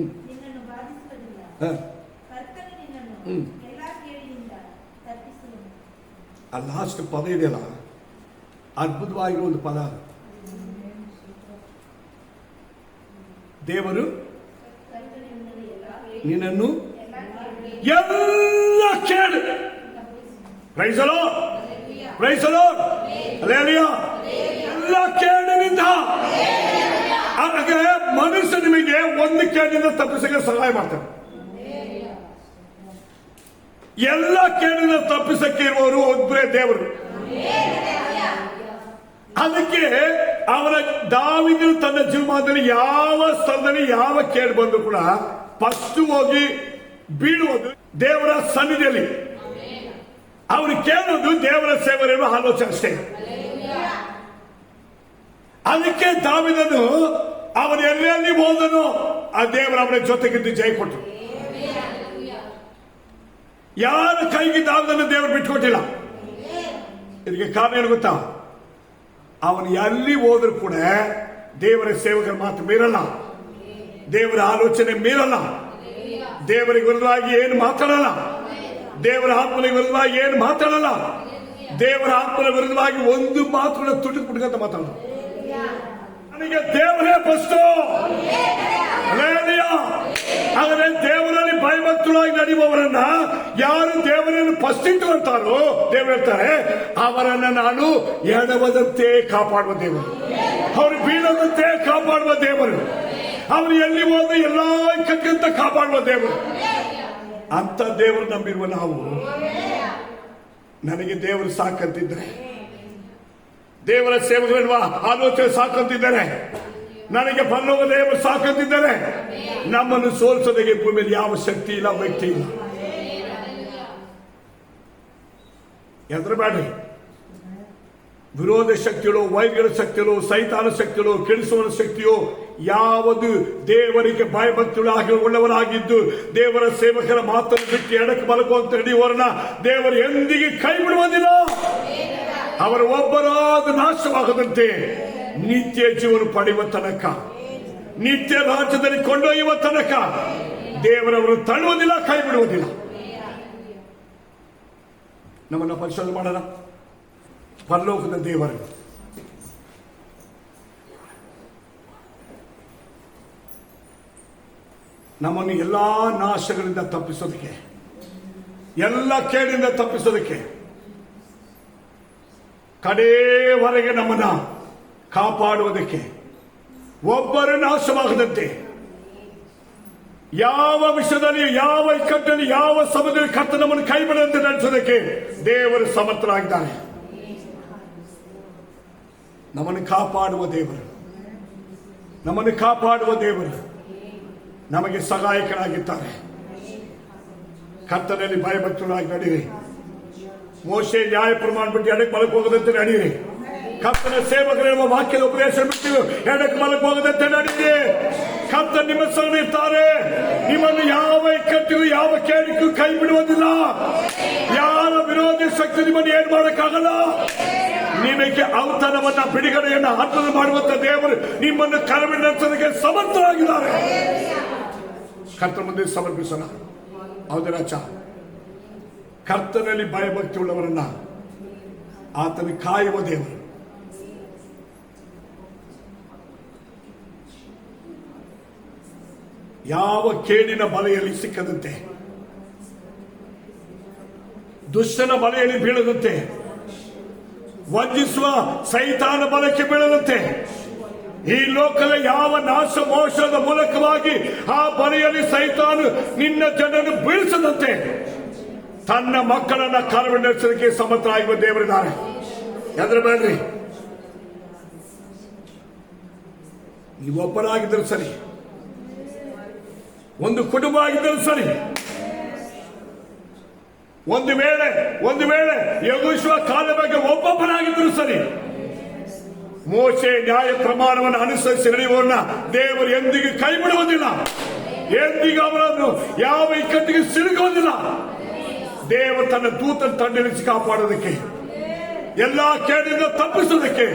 ನಿನ್ನನ್ನು ಬಾಧಿಸುವುದಿಲ್ಲ. ಕರ್ತನು ನಿನ್ನನ್ನು ಎಲ್ಲಾ ಕೇಡಿನಿಂದ ತಪ್ಪಿಸುವನು. ಆ ಲಾಸ್ಟ್ ಪದ ಇದೆಯಲ್ಲ, ಅದ್ಭುತವಾಗಿರೋ ಒಂದು ಪದ. ದೇವರು ನಿನ್ನನ್ನು ಎಲ್ಲ ಕೇಳು. Praise the Lord, praise the Lord, hallelujah. ಎಲ್ಲ ಕೇಳಿನಿಂದ ಹಾಗೆ ಮನುಷ್ಯ ನಿಮಗೆ ಒಂದು ಕೇಳಿನಿಂದ ತಪ್ಪಿಸಕ್ಕೆ ಸಹಾಯ ಮಾಡ್ತಾರೆ. ಎಲ್ಲ ಕೇಳಿನ ತಪ್ಪಿಸಕ್ಕೆ ಇರುವವರು ಒಬ್ಬರೇ ದೇವರು. ಅದಕ್ಕೆ ಅವರ ದಾವೀದನು ತನ್ನ ಜೀವಮಾನದಲ್ಲಿ ಯಾವ ಸ್ಥಳದಲ್ಲಿ ಯಾವ ಕೇಳಿ ಬಂದ್ರು ಕೂಡ ಫಸ್ಟ್ ಹೋಗಿ ಬೀಳುವುದು ದೇವರ ಸನ್ನಿಧಿಯಲ್ಲಿ. ಅವರು ಕೇಳೋದು ದೇವರ ಸೇವರೆಂಬ ಆಲೋಚನೆ ಅಷ್ಟೇ. ಅದಕ್ಕೆ ದಾವೀದನು ಅವನು ಎಲ್ಲೆಲ್ಲಿ ಹೋದನು ಆ ದೇವರ ಅವನ ಜೊತೆಗಿದ್ದು ಜಯ ಕೊಟ್ಟರು. ಯಾರ ಕೈಗೆ ದಾವೀದನ ದೇವರು ಬಿಟ್ಟುಕೊಟ್ಟಿಲ್ಲ. ಇದಕ್ಕೆ ಕಾರಣ ಏನು ಗೊತ್ತಾ? ಅವನು ಎಲ್ಲಿ ಹೋದ್ರು ಕೂಡ ದೇವರ ಸೇವಕರ ಮಾತು ಮೀರಲ್ಲ, ದೇವರ ಆಲೋಚನೆ ಮೀರಲ್ಲ, ದೇವರಿಗೆ ವಿರುದ್ಧವಾಗಿ ಏನು ಮಾತಾಡಲ್ಲ, ದೇವರ ಆತ್ಮನಿಗೆ ವಿರುದ್ಧವಾಗಿ ಏನು ಮಾತಾಡಲ್ಲ, ದೇವರ ಆತ್ಮನ ವಿರುದ್ಧವಾಗಿ ಒಂದು ಮಾತು ಕೂಡ ತುಟಿದು ಬಿಟ್ಕಂತ ಮಾತಾಡಲ್ಲ. ನನಗೆ ದೇವರೇ ಫಸ್ಟ್. ಆದರೆ ದೇವರಲ್ಲಿ ಭಯಭಕ್ತರಾಗಿ ನಡೆಯುವವರನ್ನ ಯಾರು ದೇವರನ್ನು ಫಸ್ಟ್ ಇಟ್ಟುಕೊಂತಾರೋ ದೇವರು ಹೇಳ್ತಾರೆ ಅವರನ್ನ ನಾನು ಎಡವದಂತೆ ಕಾಪಾಡುವ ದೇವರು, ಅವರು ಬೀಳದಂತೆ ಕಾಪಾಡುವ ದೇವರು, ಅವರು ಎಲ್ಲಿ ಹೋದ್ರೆ ಎಲ್ಲ ಕಟ್ಟಂತ ಕಾಪಾಡುವ ದೇವರು. ಅಂತ ದೇವರು ನಂಬಿರುವ ನಾವು ನನಗೆ ದೇವರು ಸಾಕಂತಿದ್ದಾರೆ, ದೇವರ ಸೇವಕರೆನ್ನುವ ಆಲೋಚನೆ ಸಾಕಂತಿದ್ದಾರೆ, ನನಗೆ ಪರಲೋಕ ದೇವರು ಸಾಕಂತಿದ್ದಾರೆ. ನಮ್ಮನ್ನು ಸೋಲಿಸೋದಕ್ಕೆ ಭೂಮಿಯಲ್ಲಿ ಯಾವ ಶಕ್ತಿ ಇಲ್ಲ, ವ್ಯಕ್ತಿ ಇಲ್ಲ. ಹೆದರಬೇಡ್ರಿ. ವಿರೋಧ ಶಕ್ತಿಗಳು, ವೈರಿಗಳ ಶಕ್ತಿಗಳು, ಸೈತಾನ ಶಕ್ತಿಗಳು, ಕೆಡಿಸುವ ಶಕ್ತಿಯೋ ಯಾವುದು ದೇವರಿಗೆ ಭಯಭಕ್ತಿಗಳು ಉಳ್ಳವರಾಗಿದ್ದು ದೇವರ ಸೇವಕರ ಮಾತನ್ನು ಬಿಟ್ಟು ಎಡಕ್ಕೆ ಮಲಗುವಂತ ನಡೆಯುವವರನ್ನ ದೇವರು ಎಂದಿಗೆ ಕೈ ಬಿಡುವುದಿಲ್ಲ. ಅವರ ಒಬ್ಬರಾದ ನಾಶವಾಗದಂತೆ ನಿತ್ಯ ಜೀವನ ಪಡೆಯುವ ತನಕ, ನಿತ್ಯ ರಾಜ್ಯದಲ್ಲಿ ಕೊಂಡೊಯ್ಯುವ ತನಕ ದೇವರವರು ತಳ್ಳುವುದಿಲ್ಲ, ಕೈ ಬಿಡುವುದಿಲ್ಲ. ನಮ್ಮನ್ನ ಪರಿಶೋಧನೆ ಮಾಡೋಣ. ಪರಲೋಕದ ದೇವರು ನಮ್ಮನ್ನು ಎಲ್ಲಾ ನಾಶಗಳಿಂದ ತಪ್ಪಿಸೋದಕ್ಕೆ, ಎಲ್ಲ ಕೇಡಿಂದ ತಪ್ಪಿಸೋದಕ್ಕೆ, ಕಡೆಯವರೆಗೆ ನಮ್ಮನ್ನ ಕಾಪಾಡುವುದಕ್ಕೆ, ಒಬ್ಬರು ನಾಶವಾಗದಂತೆ ಯಾವ ವಿಷಯದಲ್ಲಿ, ಯಾವ ಇಕ್ಕಟ್ಟಲ್ಲಿ, ಯಾವ ಸಮಯದಲ್ಲಿ ಕರ್ತ ನಮ್ಮನ್ನು ಕೈ ಬಿಡದಂತೆ ನಡೆಸೋದಕ್ಕೆ ದೇವರು ಸಮರ್ಥರಾಗಿದ್ದಾರೆ. ನಮ್ಮನ್ನು ಕಾಪಾಡುವ ದೇವರು, ನಮ್ಮನ್ನು ಕಾಪಾಡುವ ದೇವರು ನಮಗೆ ಸಹಾಯಕರಾಗಿದ್ದಾರೆ. ಕರ್ತನಲ್ಲಿ ಭಯಭಕ್ತರಾಗಿ ನಡೀರಿ. ಮೋಶೆ ನ್ಯಾಯ ಪ್ರಮಾಣ ಬಿಟ್ಟು ಎಡಕ್ಕೆ ಮಲಕ್ಕೆ ಹೋಗದಂತೆ ನಡೀರಿ. ಕರ್ತನ ಸೇವಕರೆಂಬ ವಾಕ್ಯದ ಉಪದೇಶ ಬಿಟ್ಟು ಎಡಕ್ಕೆ ಮಲಕ್ಕೆ ಹೋಗದಂತೆ ನಡೀರಿ. ಕರ್ತ ನಿಮ್ಮ ಸಂಗಡ ಇರ್ತಾರೆ. ನಿಮ್ಮನ್ನು ಯಾವ ಇಕ್ಕಟ್ಟಿಗೂ ಯಾವ ಕೇಳಿಗೂ ಕೈ ಬಿಡುವುದಿಲ್ಲ. ಯಾರ ವಿರೋಧಿ ಶಕ್ತಿ ನಿಮ್ಮನ್ನು ಏನ್ ಮಾಡಕ್ಕಾಗಲ್ಲ. ನಿಮಗೆ ಔತಣವನ್ನ, ಬಿಡುಗಡೆಯನ್ನು ಆತ್ಮದ ಮಾಡುವಂತ ದೇವರು ನಿಮ್ಮನ್ನು ಕರವಿ ನಡೆಸೋದಕ್ಕೆ ಸಮರ್ಥರಾಗಿದ್ದಾರೆ. ಕರ್ತ ಮುಂದೆ ಸಮರ್ಪಿಸೋಣ. ಹೌದರಾಚ, ಕರ್ತನಲ್ಲಿ ಭಯಭಕ್ತಿ ಉಳ್ಳವರನ್ನ ಆತನ ಕಾಯುವ ದೇವರು. ಯಾವ ಕೇಡಿನ ಬಲೆಯಲ್ಲಿ ಸಿಕ್ಕದಂತೆ, ದುಷ್ಟನ ಬಲೆಯಲ್ಲಿ ಬೀಳದಂತೆ, ವಂಚಿಸುವ ಸೈತಾನ ಬಲಕ್ಕೆ ಬೀಳದಂತೆ, ಈ ಲೋಕದ ಯಾವ ನಾಶ ಮೋಸದ ಮೂಲಕವಾಗಿ ಆ ಬಲೆಯಲ್ಲಿ ಸೈತಾನ ನಿನ್ನ ಜನರನ್ನು ಬೀಳಿಸದಂತೆ ತನ್ನ ಮಕ್ಕಳನ್ನ ಕಾರ್ಯ ನಡೆಸೋದಕ್ಕೆ ಸಮರ್ಥರಾಗಿರುವ ದೇವರಿದ್ದಾರೆ. ಹೆದರಬೇಡ್ರಿ. ನೀವೊಬ್ಬರಾಗಿದ್ದರೂ ಸರಿ, ಒಂದು ಕುಟುಂಬ ಆಗಿದ್ದರೂ ಸರಿ, ಒಂದು ವೇಳೆ ಯೆಹೋಶುವ ಕಾಲ ಬಗ್ಗೆ ಒಬ್ಬೊಬ್ಬರಾಗಿದ್ದರೂ ಸರಿ, ಮೋಶೆ ನ್ಯಾಯ ಪ್ರಮಾಣವನ್ನು ಅನುಸರಿಸಿ ನಡೆಯುವವರನ್ನ ದೇವರು ಎಂದಿಗೂ ಕೈ ಬಿಡುವುದಿಲ್ಲ. ಎಂದಿಗೂ ಅವರನ್ನು ಯಾವ ಇಕ್ಕಟ್ಟಿಗೆ ಸಿಲುಕುವುದಿಲ್ಲ. ದೇವರು ತನ್ನ ದೂತನ ತಂಡನಿಸಿ ಕಾಪಾಡೋದಕ್ಕೆ, ಎಲ್ಲಾ ಕೇಡಿನಿಂದ ತಪ್ಪಿಸೋದಕ್ಕೆ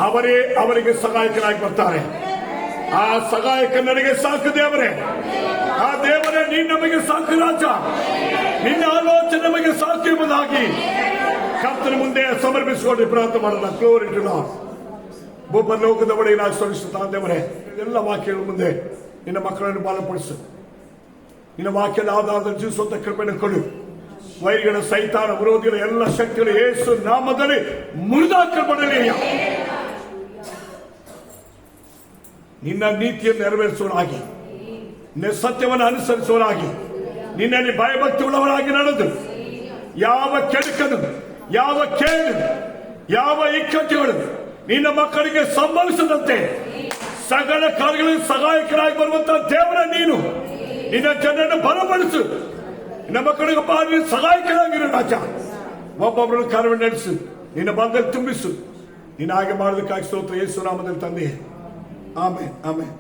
ಅವರೇ ಅವರಿಗೆ ಸಹಾಯಕರಾಗಿ ಬರ್ತಾರೆ. ಆ ಸಹಾಯಕ ನನಗೆ ಸಾಕು ದೇವರೇ. ಆ ದೇವರೇ ನೀನು ನಮಗೆ ಸಾಕು ರಾಜ. ನಿನ್ನ ಆಲೋಚನೆ ನಮಗೆ ಸಾಕು ಎಂಬುದಾಗಿ ಕರ್ತನ ಮುಂದೆ ಸಮರ್ಪಿಸಿಕೊಂಡು ಪ್ರಾರ್ಥನೆ ಮಾಡೋಣ. Glory to lord. ಭೂಪರಲೋಕದ ಒಡೆಯ ನಾವು ಸ್ತೋರಿಸುತ್ತಾ ದೇವರೇ, ಎಲ್ಲ ವಾಕ್ಯಗಳ ಮುಂದೆ ನಿನ್ನ ಮಕ್ಕಳನ್ನು ಬಲಪಡಿಸು. ನಿನ್ನ ವಾಕ್ಯದ ಆಧಾರದ ಜೀವಿಸುವಂತ ಕೃಪೆಯನ್ನು ಕೊಡು. ವೈರಿಗಳ, ಸೈತಾನ, ವಿರೋಧಿಗಳ ಎಲ್ಲ ಶಕ್ತಿಗಳು ಯೇಸು ನಾಮದಲ್ಲಿ ಮುರಿದಾಕಲ್ಪಡಲಿ. ನಿನ್ನ ನೀತಿಯನ್ನು ನೆರವೇರಿಸುವವರಾಗಿ, ನಿನ್ನ ಸತ್ಯವನ್ನು ಅನುಸರಿಸುವವರಾಗಿ, ನಿನ್ನಲ್ಲಿ ಭಯಭಕ್ತಿ ಉಳ್ಳವರಾಗಿ ನಡೆದು ಯಾವ ಕೆಡುಕನು, ಯಾವ ಕೇಡು, ಯಾವ ಇಕ್ಕಟ್ಟುಗಳು ನಿನ್ನ ಮಕ್ಕಳಿಗೆ ಸಂಭವಿಸದಂತೆ ಸಕಲ ಕಾರ್ಯಗಳಿಗೆ ಸಹಾಯಕರಾಗಿ ಬರುವಂತಹ ದೇವರ ನೀನು ನಿನ್ನ ಜನರನ್ನು ಬಲಪಡಿಸು. ನಿನ್ನ ಮಕ್ಕಳಿಗೆ ಸಹಾಯಕರಾಗಿರು ರಾಜ. ಒಬ್ಬೊಬ್ಬರನ್ನು ಕಾರ್ಯವನ್ನು ನಡೆಸು, ನಿನ್ನ ಬಂದಲ್ಲಿ ತುಂಬಿಸು. ನೀನು ಹಾಗೆ ಮಾಡೋದಕ್ಕಾಗಿ ಸ್ತೋತ್ರ ಯೇಸು ನಾಮದಲ್ಲಿ ತಂದೆ. Amen, amen.